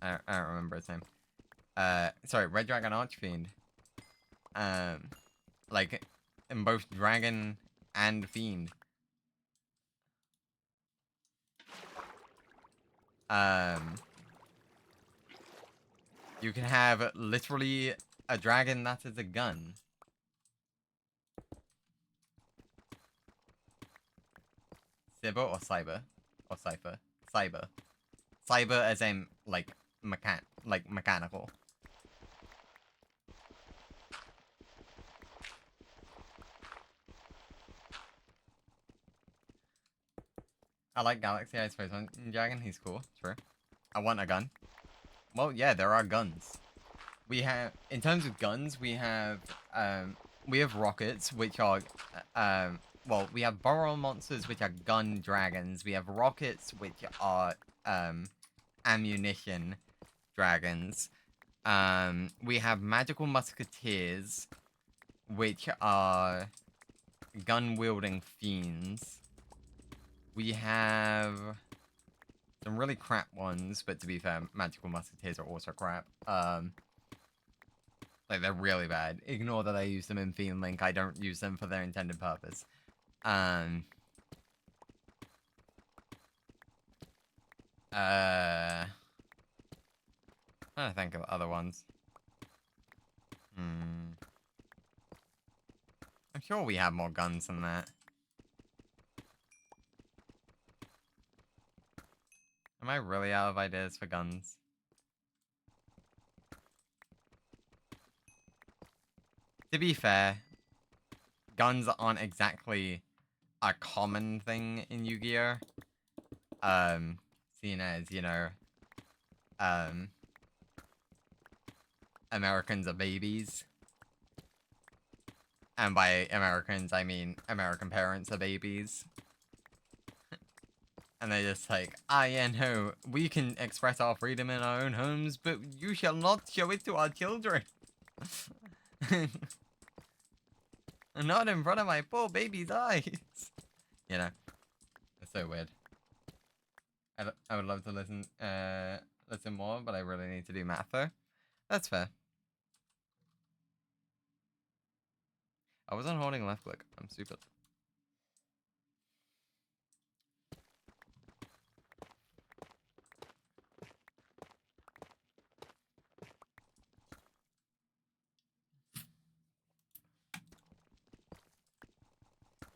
A: I don't remember his name. Sorry, Red Dragon Archfiend. Like in both dragon and fiend. You can have literally a dragon that is a gun. Cyber or cyber? Or cipher? Cyber. Cyber as in like mechanical. I like Galaxy Ice Space Dragon, he's cool, true. I want a gun. Well, yeah, there are guns. We have, in terms of guns, we have rockets, which are, well, we have burrow monsters, which are gun dragons. We have rockets, which are, ammunition dragons. We have magical musketeers, which are gun-wielding fiends. We have some really crap ones, but to be fair, magical musketeers are also crap. Like, they're really bad. Ignore that I use them in Fiend Link. I don't use them for their intended purpose. I'm trying to think of other ones. I'm sure we have more guns than that. Am I really out of ideas for guns? To be fair, guns aren't exactly a common thing in Yu-Gi-Oh! Seeing as, you know, Americans are babies. And by Americans, I mean American parents are babies. And they're just like, ah, yeah, no, we can express our freedom in our own homes, but you shall not show it to our children. Not in front of my poor baby's eyes. You know, it's so weird. I would love to listen more, but I really need to do math though. That's fair. I wasn't holding left click. I'm stupid.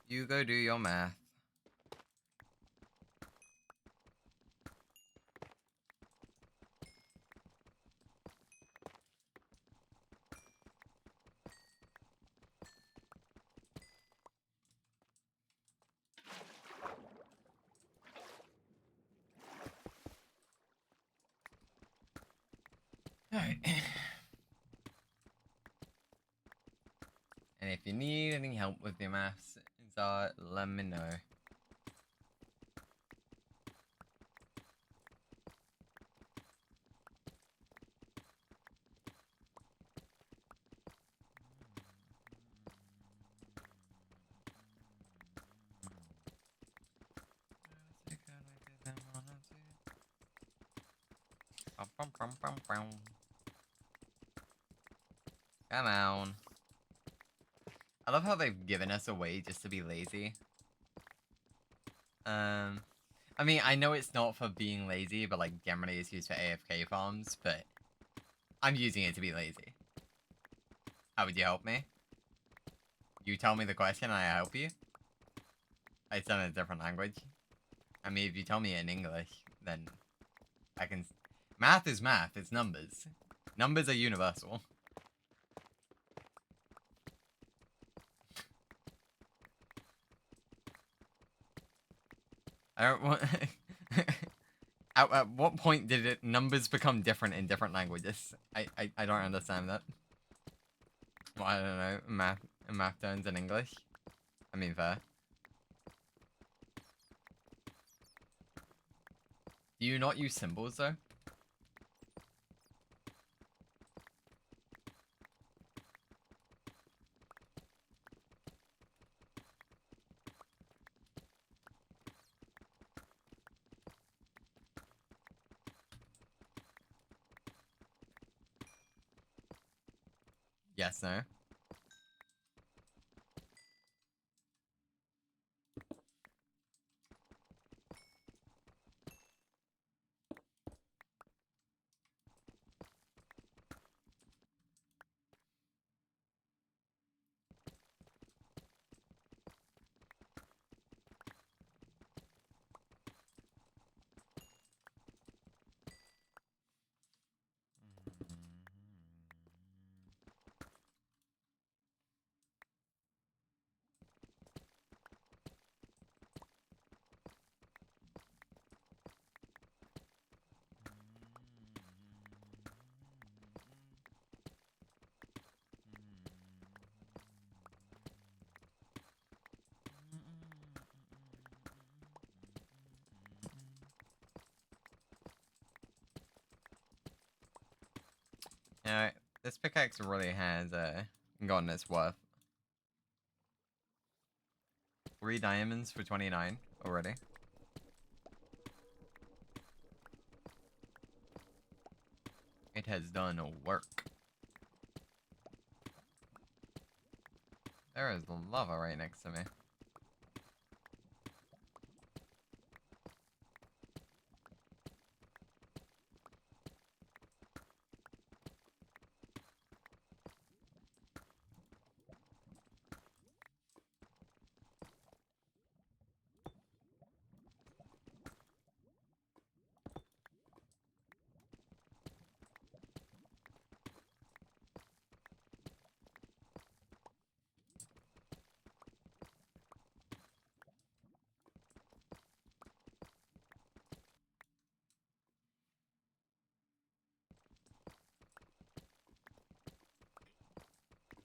A: You go do your math. Alright. you need any help with your maths, so let me know. Come on. I love how they've given us a way just to be lazy. I mean, I know it's not for being lazy, but like generally it's used for AFK farms, but I'm using it to be lazy. How would you help me? You tell me the question and I help you? It's in a different language. I mean, if you tell me in English, then I can... Math is math, it's numbers. Numbers are universal. I don't want... at what point did numbers become different in different languages? I don't understand that. Well, I don't know. Math turns in English. I mean, fair. Do you not use symbols though? Yes, no. You know, this pickaxe really has gotten its worth. 3 diamonds for 29 already. It has done work. There is lava right next to me.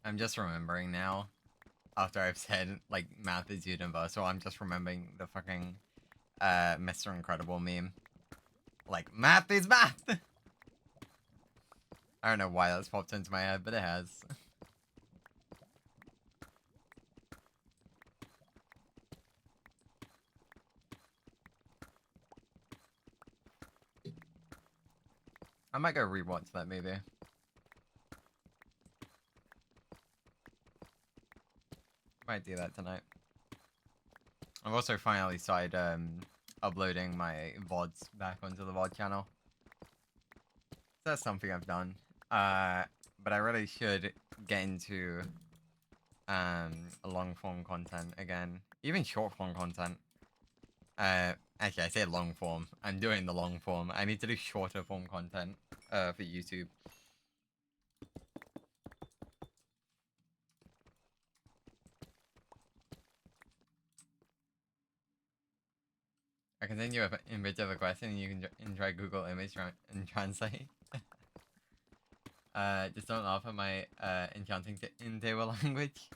A: I'm just remembering now, after I've said, like, math is universal, I'm just remembering the fucking, Mr. Incredible meme. Like, math is math! I don't know why that's popped into my head, but it has. I might go rewatch that movie. Might do that tonight. I've also finally started uploading my VODs back onto the VOD channel. So that's something I've done. But I really should get into long form content again. Even short form content. Actually, I say long form. I'm doing the long form. I need to do shorter form content for YouTube. I can send you an image of a question and you can try Google image and translate. Just don't laugh at my enchanting in table language.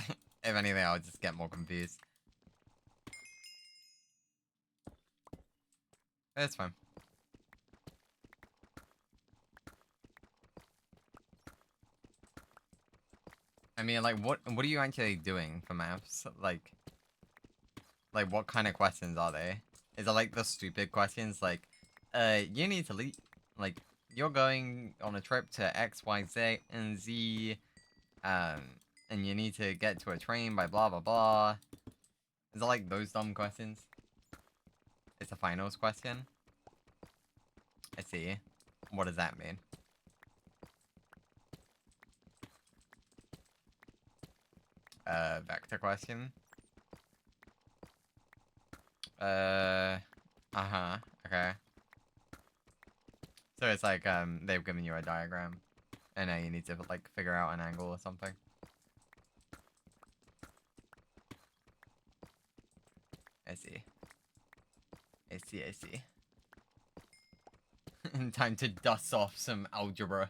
A: If anything, I'll just get more confused. It's fine. I mean, like, what are you actually doing for maths? Like, what kind of questions are they? Is it like the stupid questions like, you need to leave, like, you're going on a trip to X, Y, Z, and Z, and you need to get to a train by blah, blah, blah. Is it like those dumb questions? It's a finals question? I see. What does that mean? Vector question? Uh-huh, okay. So it's like, they've given you a diagram, and now you need to, like, figure out an angle or something. I see. I see, I see. Time to dust off some algebra.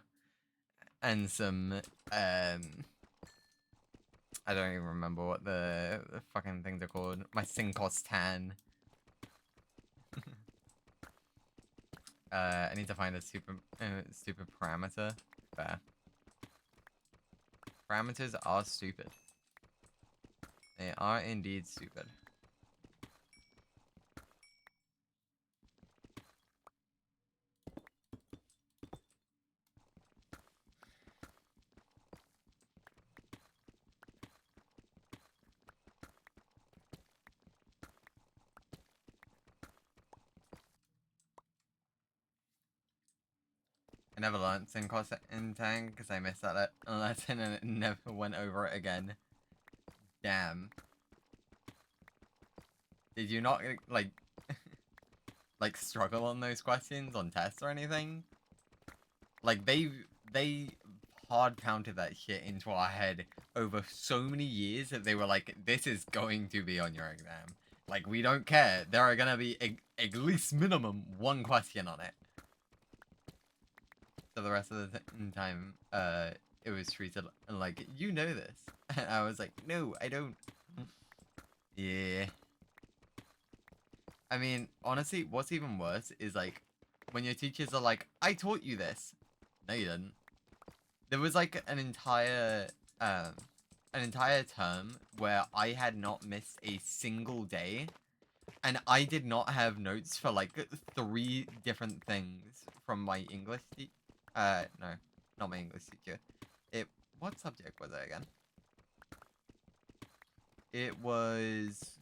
A: And some, I don't even remember what the fucking things are called. My sin cos tan. I need to find a stupid parameter. Fair. Parameters are stupid. They are indeed stupid. I never learned sin cos in Tang because I missed that lesson and it never went over it again. Damn. Did you not, like, like, struggle on those questions on tests or anything? Like, they hard counted that shit into our head over so many years that they were like, this is going to be on your exam. Like, we don't care. There are gonna be at least minimum one question on it. So the rest of the time, it was treated like, you know this. And I was like, no, I don't. Yeah. I mean, honestly, what's even worse is, like, when your teachers are like, I taught you this. No, you didn't. There was, like, an entire term where I had not missed a single day. And I did not have notes for, like, 3 different things from my English teacher. No, not my English teacher. What subject was it again? It was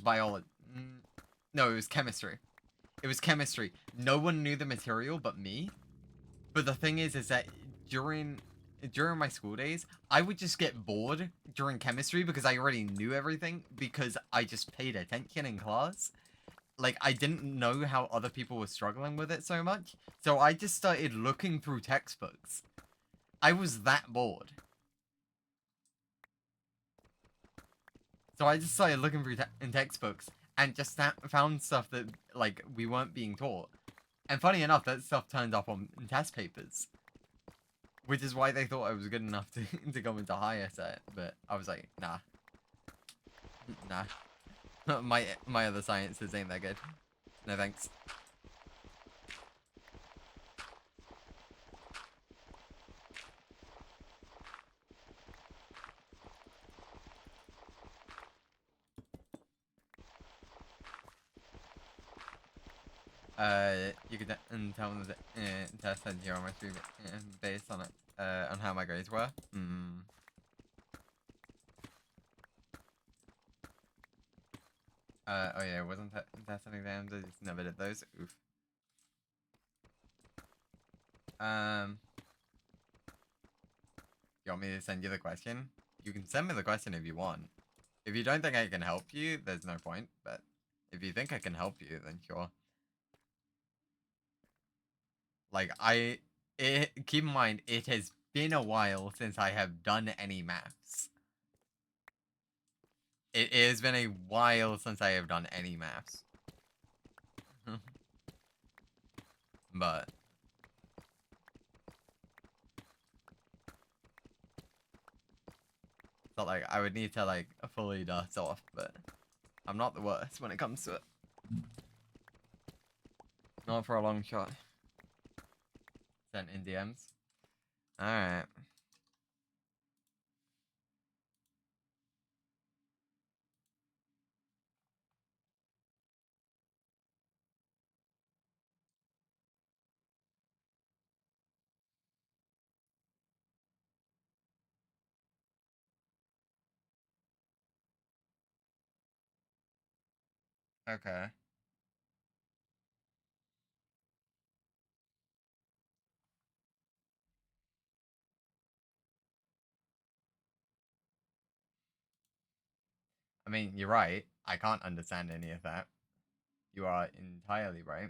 A: biology. No, it was chemistry. It was chemistry. No one knew the material but me. But the thing is that during my school days, I would just get bored during chemistry because I already knew everything because I just paid attention in class. Like, I didn't know how other people were struggling with it so much, so I just started looking through textbooks. I was that bored. So I just started looking through in textbooks and just found stuff that, like, we weren't being taught. And funny enough, that stuff turned up on test papers. Which is why they thought I was good enough to go into higher set, but I was like, nah. Nah. My other sciences ain't that good. No thanks. You could tell them that test had geometry based on it, on how my grades were. Oh yeah, it wasn't testing exams, I just never did those. Oof. You want me to send you the question? You can send me the question if you want. If you don't think I can help you, there's no point, but if you think I can help you, then sure. Like, keep in mind, it has been a while since I have done any maths. It has been a while since I have done any maths. But So like I would need to like fully dust off, but I'm not the worst when it comes to it. Not for a long shot. Sent in DMs. Alright. Okay. I mean, you're right. I can't understand any of that. You are entirely right.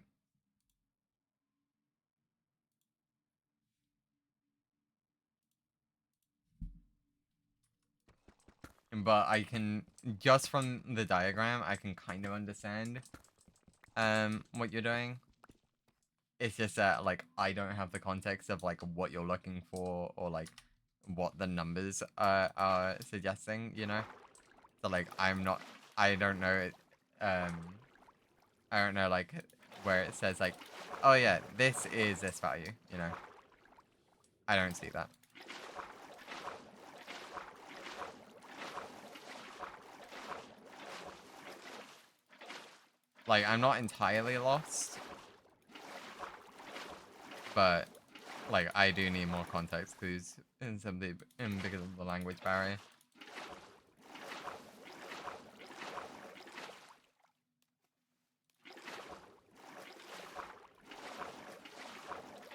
A: But I can, just from the diagram, I can kind of understand what you're doing. It's just that like I don't have the context of like what you're looking for or like what the numbers are suggesting, you know? So like I don't know it I don't know like where it says like, oh yeah, this is this value, you know? I don't see that. Like I'm not entirely lost, but like I do need more context clues in simply because of the language barrier.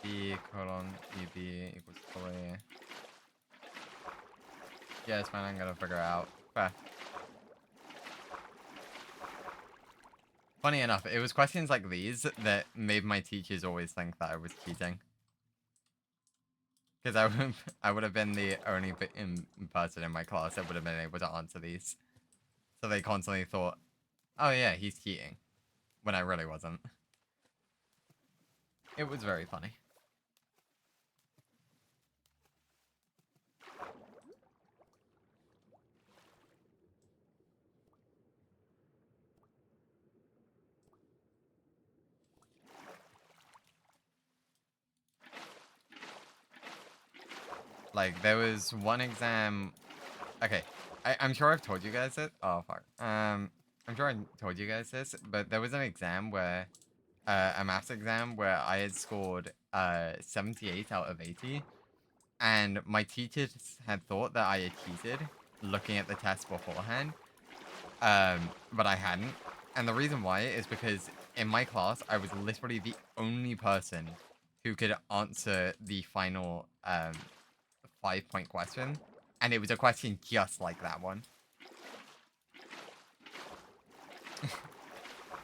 A: B colon EB equals 3. Yeah, it's fine, I'm gonna figure it out. Fair. Funny enough, it was questions like these that made my teachers always think that I was cheating. Because I would have been the only person in my class that would have been able to answer these. So they constantly thought, oh yeah, he's cheating. When I really wasn't. It was very funny. Like, there was one exam... Okay, I'm sure I've told you guys it. Oh, fuck. I'm sure I told you guys this, but there was an exam where... a maths exam where I had scored 78 out of 80. And my teachers had thought that I had cheated looking at the test beforehand. But I hadn't. And the reason why is because in my class, I was literally the only person who could answer the final 5-point question. And it was a question just like that one.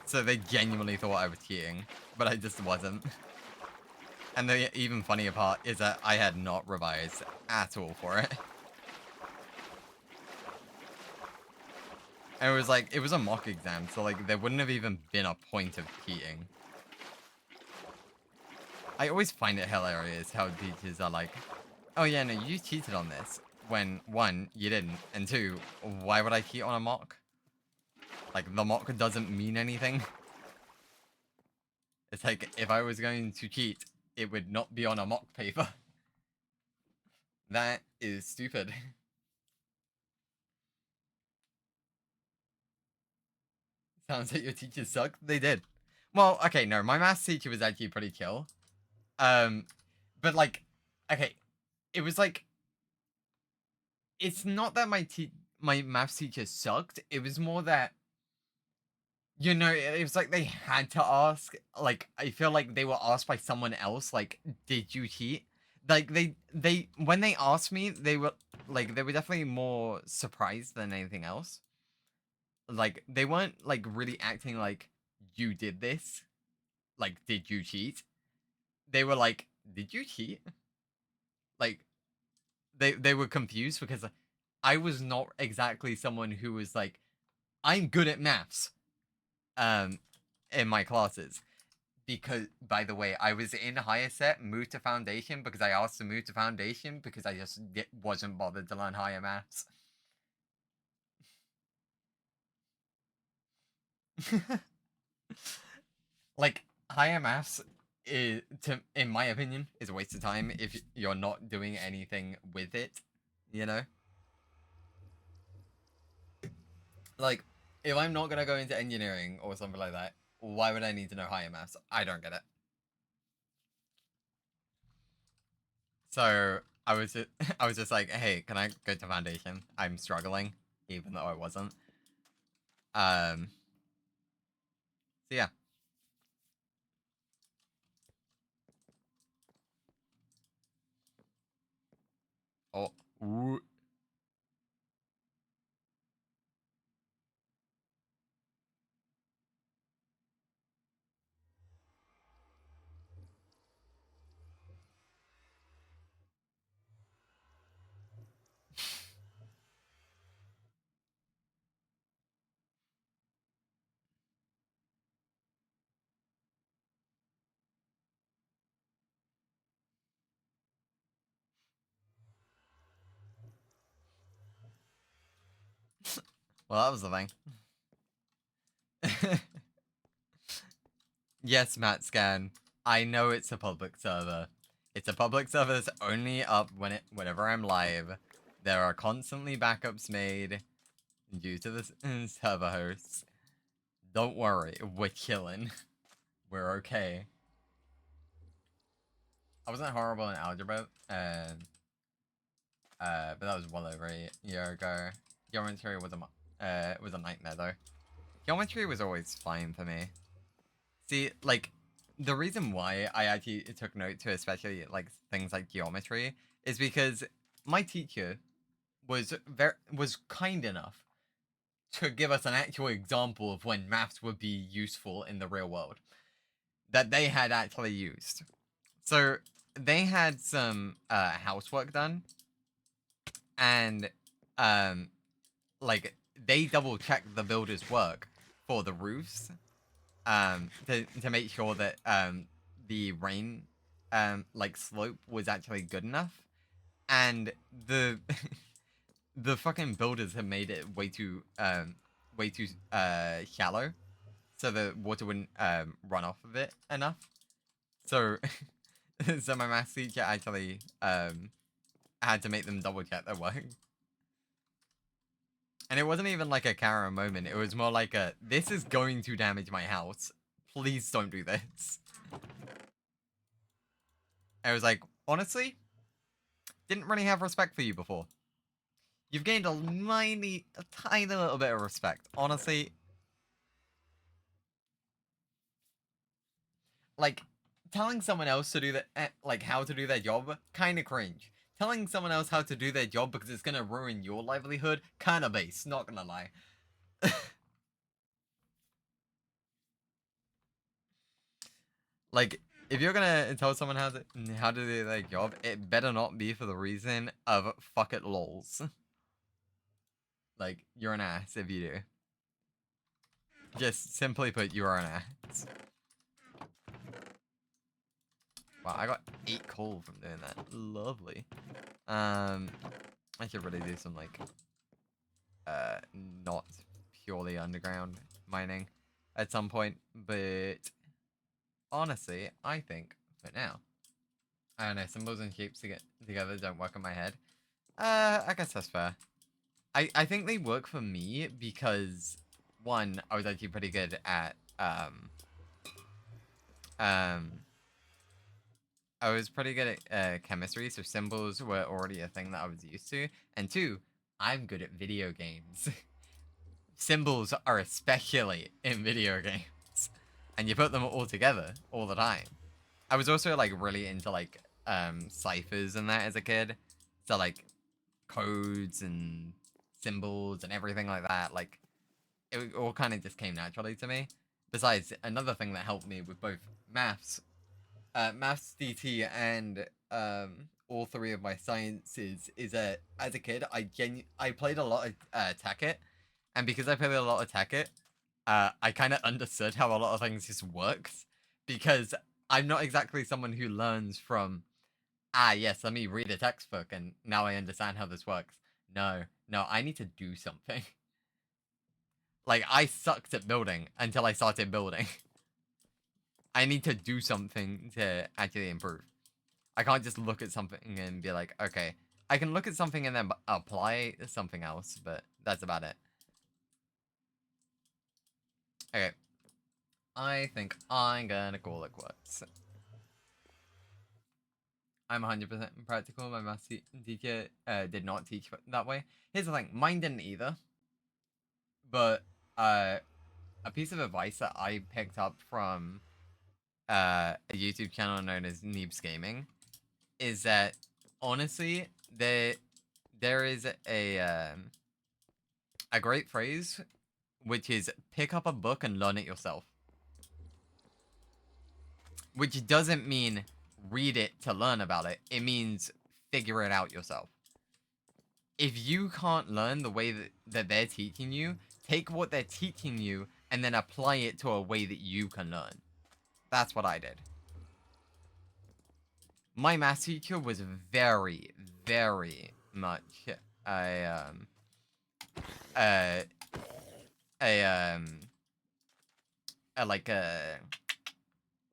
A: So they genuinely thought I was cheating, but I just wasn't. And the even funnier part is that I had not revised at all for it. And it was a mock exam, so like there wouldn't have even been a point of cheating. I always find it hilarious how teachers are like, oh yeah, no, you cheated on this. When, one, you didn't, and two, why would I cheat on a mock? Like, the mock doesn't mean anything. It's like, if I was going to cheat, it would not be on a mock paper. That is stupid. Sounds like your teachers suck. They did. Well, okay, no, my maths teacher was actually pretty chill. But like, okay, it was like, it's not that my maths teacher sucked. It was more that, you know, it was like they had to ask. Like, I feel like they were asked by someone else. Like, did you cheat? Like they when they asked me, they were definitely more surprised than anything else. Like, they weren't like really acting like you did this. Like, did you cheat? They were like, did you cheat? Like, they were confused because I was not exactly someone who was like, I'm good at maths. In my classes. Because, by the way, I was in higher set, moved to foundation because I asked to move to foundation because I just wasn't bothered to learn higher maths. Like higher maths is, in my opinion, is a waste of time if you're not doing anything with it. You know, like if I'm not gonna go into engineering or something like that, why would I need to know higher maths? I don't get it. So I was just like, hey, can I go to foundation? I'm struggling, even though I wasn't. So yeah. Oh, ooh. Well, that was the thing. Yes, Matt Scan. I know it's a public server. It's a public server that's only up whenever I'm live. There are constantly backups made due to the server hosts. Don't worry, we're chilling. We're okay. I wasn't horrible in algebra, but that was well over a year ago. Geometry was a nightmare though. Geometry was always fine for me. See, like, the reason why I actually took note to especially like things like geometry is because my teacher was kind enough to give us an actual example of when maths would be useful in the real world that they had actually used. So they had some housework done, and like they double checked the builder's work for the roofs to make sure that the rain like slope was actually good enough, and the the fucking builders have made it way too shallow so the water wouldn't run off of it enough. So so my maths teacher actually had to make them double check their work. And it wasn't even like a Kara moment. It was more like a, this is going to damage my house. Please don't do this. I was like, honestly, didn't really have respect for you before. You've gained a tiny little bit of respect. Honestly, like, telling someone else to do that, like, how to do their job, kind of cringe. Telling someone else how to do their job because it's gonna ruin your livelihood, kind of base, not gonna lie. Like, if you're gonna tell someone how to do their job, it better not be for the reason of fuck it lols. Like, you're an ass if you do. Just simply put, you are an ass. Wow, I got 8 coal from doing that. Lovely. I should really do some like not purely underground mining at some point, but honestly, I think for now, I don't know, symbols and shapes together don't work in my head. I guess that's fair. I think they work for me because one, I was actually pretty good at I was pretty good at chemistry, so symbols were already a thing that I was used to. And two, I'm good at video games. Symbols are especially in video games. And you put them all together all the time. I was also like really into like ciphers and that as a kid. So like codes and symbols and everything like that. Like it all kind of just came naturally to me. Besides, another thing that helped me with both maths DT and all 3 of my sciences is that as a kid I played a lot of Tekkit, and because I played a lot of Tekkit, I kind of understood how a lot of things just works, because I'm not exactly someone who learns from yes, let me read a textbook and now I understand how this works. No, I need to do something. Like, I sucked at building until I started building. I need to do something to actually improve. I can't just look at something and be like, okay. I can look at something and then apply something else, but that's about it. Okay. I think I'm gonna call it quits. I'm 100% practical. My math teacher did not teach that way. Here's the thing. Mine didn't either. But a piece of advice that I picked up from a YouTube channel known as Neebs Gaming is that honestly there is a great phrase which is pick up a book and learn it yourself. Which doesn't mean read it to learn about it. It means figure it out yourself. If you can't learn the way that they're teaching you, take what they're teaching you and then apply it to a way that you can learn. That's what I did. My math teacher was very, very much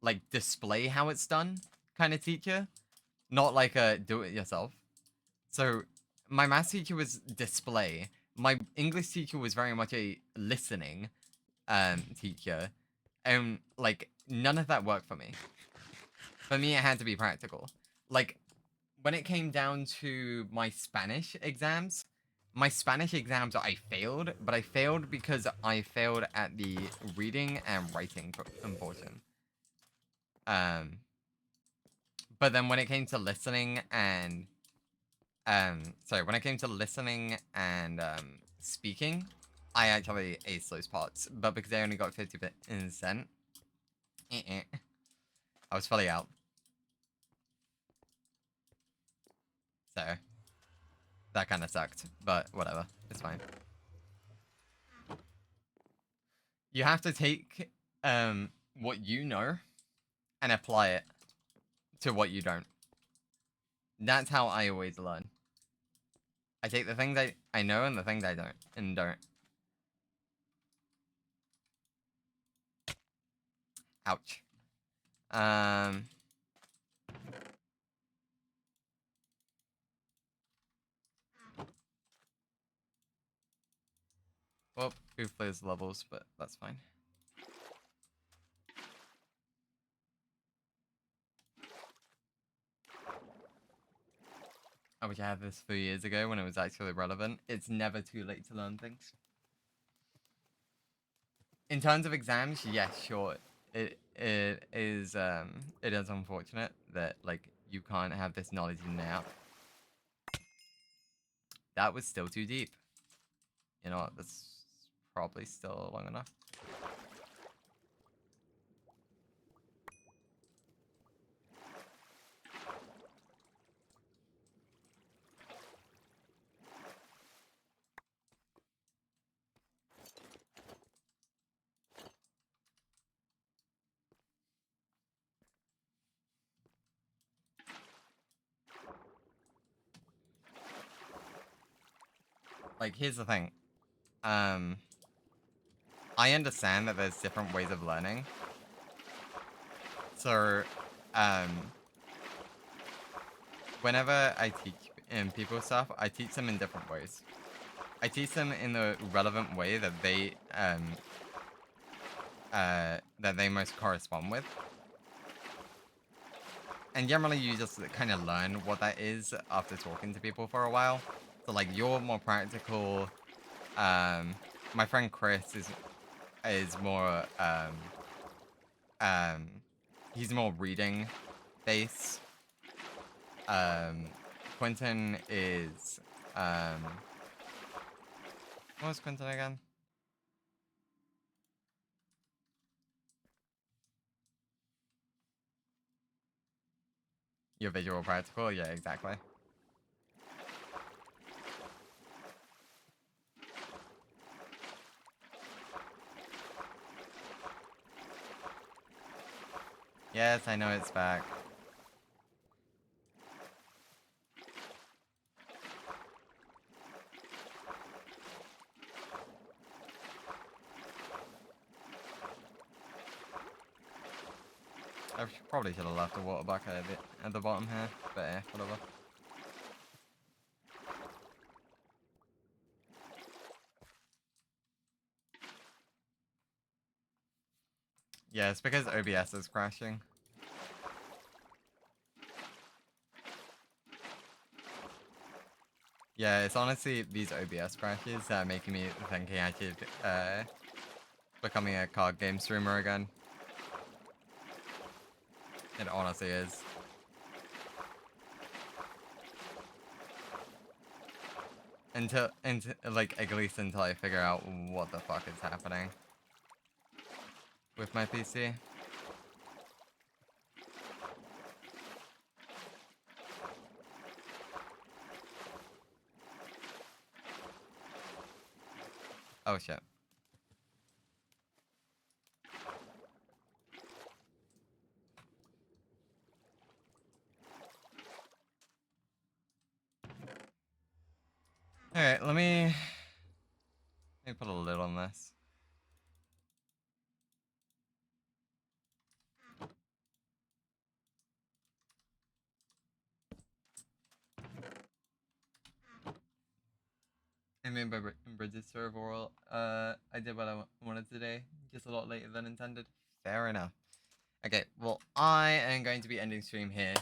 A: like display how it's done kind of teacher, not like a do it yourself. So my math teacher was display. My English teacher was very much a listening teacher, and like none of that worked for me. For me, it had to be practical. Like when it came down to my Spanish exams, I failed, but I failed because I failed at the reading and writing portion. But then when it came to listening and speaking, I actually aced those parts. But because I only got 50%, I was fully out. So that kind of sucked, but whatever, it's fine. You have to take what you know and apply it to what you don't. That's how I always learn. I take the things I know and the things I don't. Ouch. Well, who plays levels, but that's fine. I wish I had this 3 years ago when it was actually relevant. It's never too late to learn things. In terms of exams, yes, sure. It is unfortunate that like you can't have this knowledge in now. That was still too deep. You know what? That's probably still long enough. Like, here's the thing. I understand that there's different ways of learning. So, whenever I teach people stuff, I teach them in different ways. I teach them in the relevant way that they most correspond with. And generally, you just kind of learn what that is after talking to people for a while. So, like, you're more practical. My friend Chris is more he's more reading based. Quentin is what was Quentin again? You're visual practical? Yeah, exactly. Yes, I know it's back. Probably should have left the water bucket at the bottom here, but yeah, whatever. Yeah, it's because OBS is crashing. Yeah, it's honestly these OBS crashes that are making me thinking I should becoming a card game streamer again. It honestly is. Until like at least until I figure out what the fuck is happening with my PC. Oh shit. Alright, let me put a lid on this. I mean by Bridges overall, I did what I wanted today, just a lot later than intended. Fair enough. Okay, well, I am going to be ending stream here.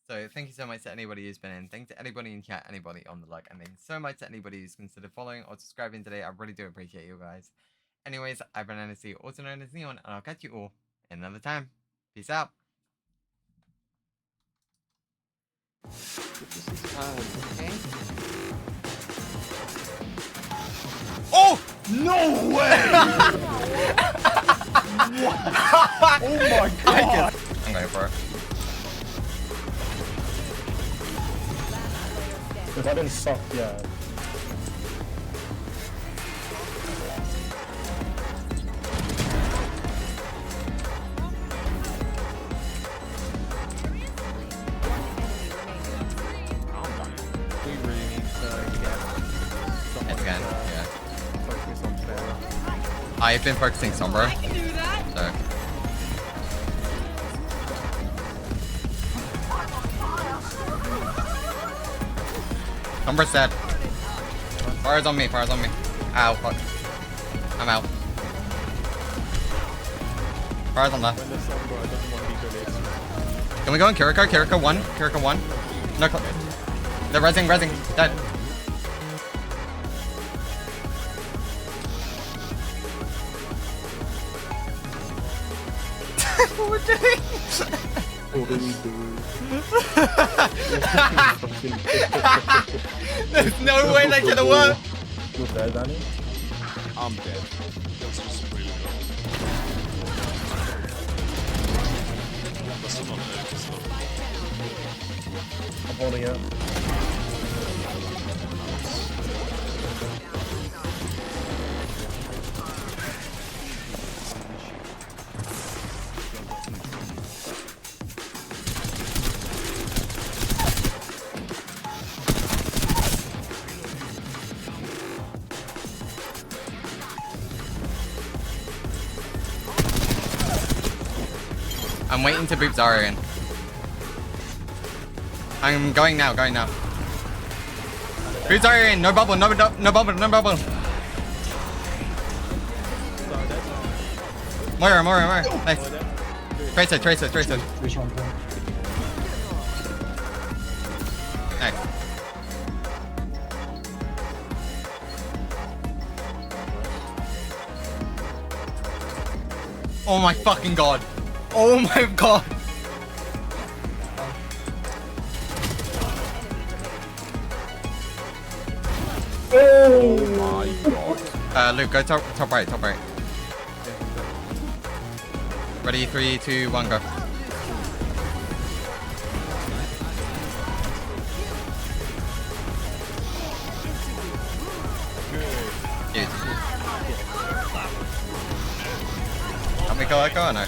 A: So thank you so much to anybody who's been in. Thanks to anybody in chat, anybody on the like, and thanks so much to anybody who's considered following or subscribing today. I really do appreciate you guys. Anyways, I've been NSC, also known as Neon, and I'll catch you all in another time. Peace out. Oh!
B: No way! Oh my god!
A: I'm going for it.
B: If I didn't suck, yeah.
C: We really need to get someone
A: It's again,
C: to
A: yeah.
C: focus on Farfa.
A: I've been focusing Sombra.
F: I can do that.
A: So. Sombra's dead. Fire's on me, fire's on me. Ow, fuck. I'm out. Fire's on left.
C: When the Sombra doesn't want to be good,
A: Can we go on Kiriko? Kiriko 1. Kiriko 1. No, they're rezzing. Dead. What we're doing?
B: What do we do?
A: There's no way that could have worked.
B: You're dead, Danny?
C: I'm dead.
B: I'm holding out.
A: I'm waiting to boop Zarya in. I'm going now. Boop Zarya in. No bubble. Moira. Nice. Tracer. Nice. Oh my fucking god. Oh my god.
B: Oh
C: My god.
A: Luke, go top right. Ready, 3, 2, 1, go. Good. Help me go or no?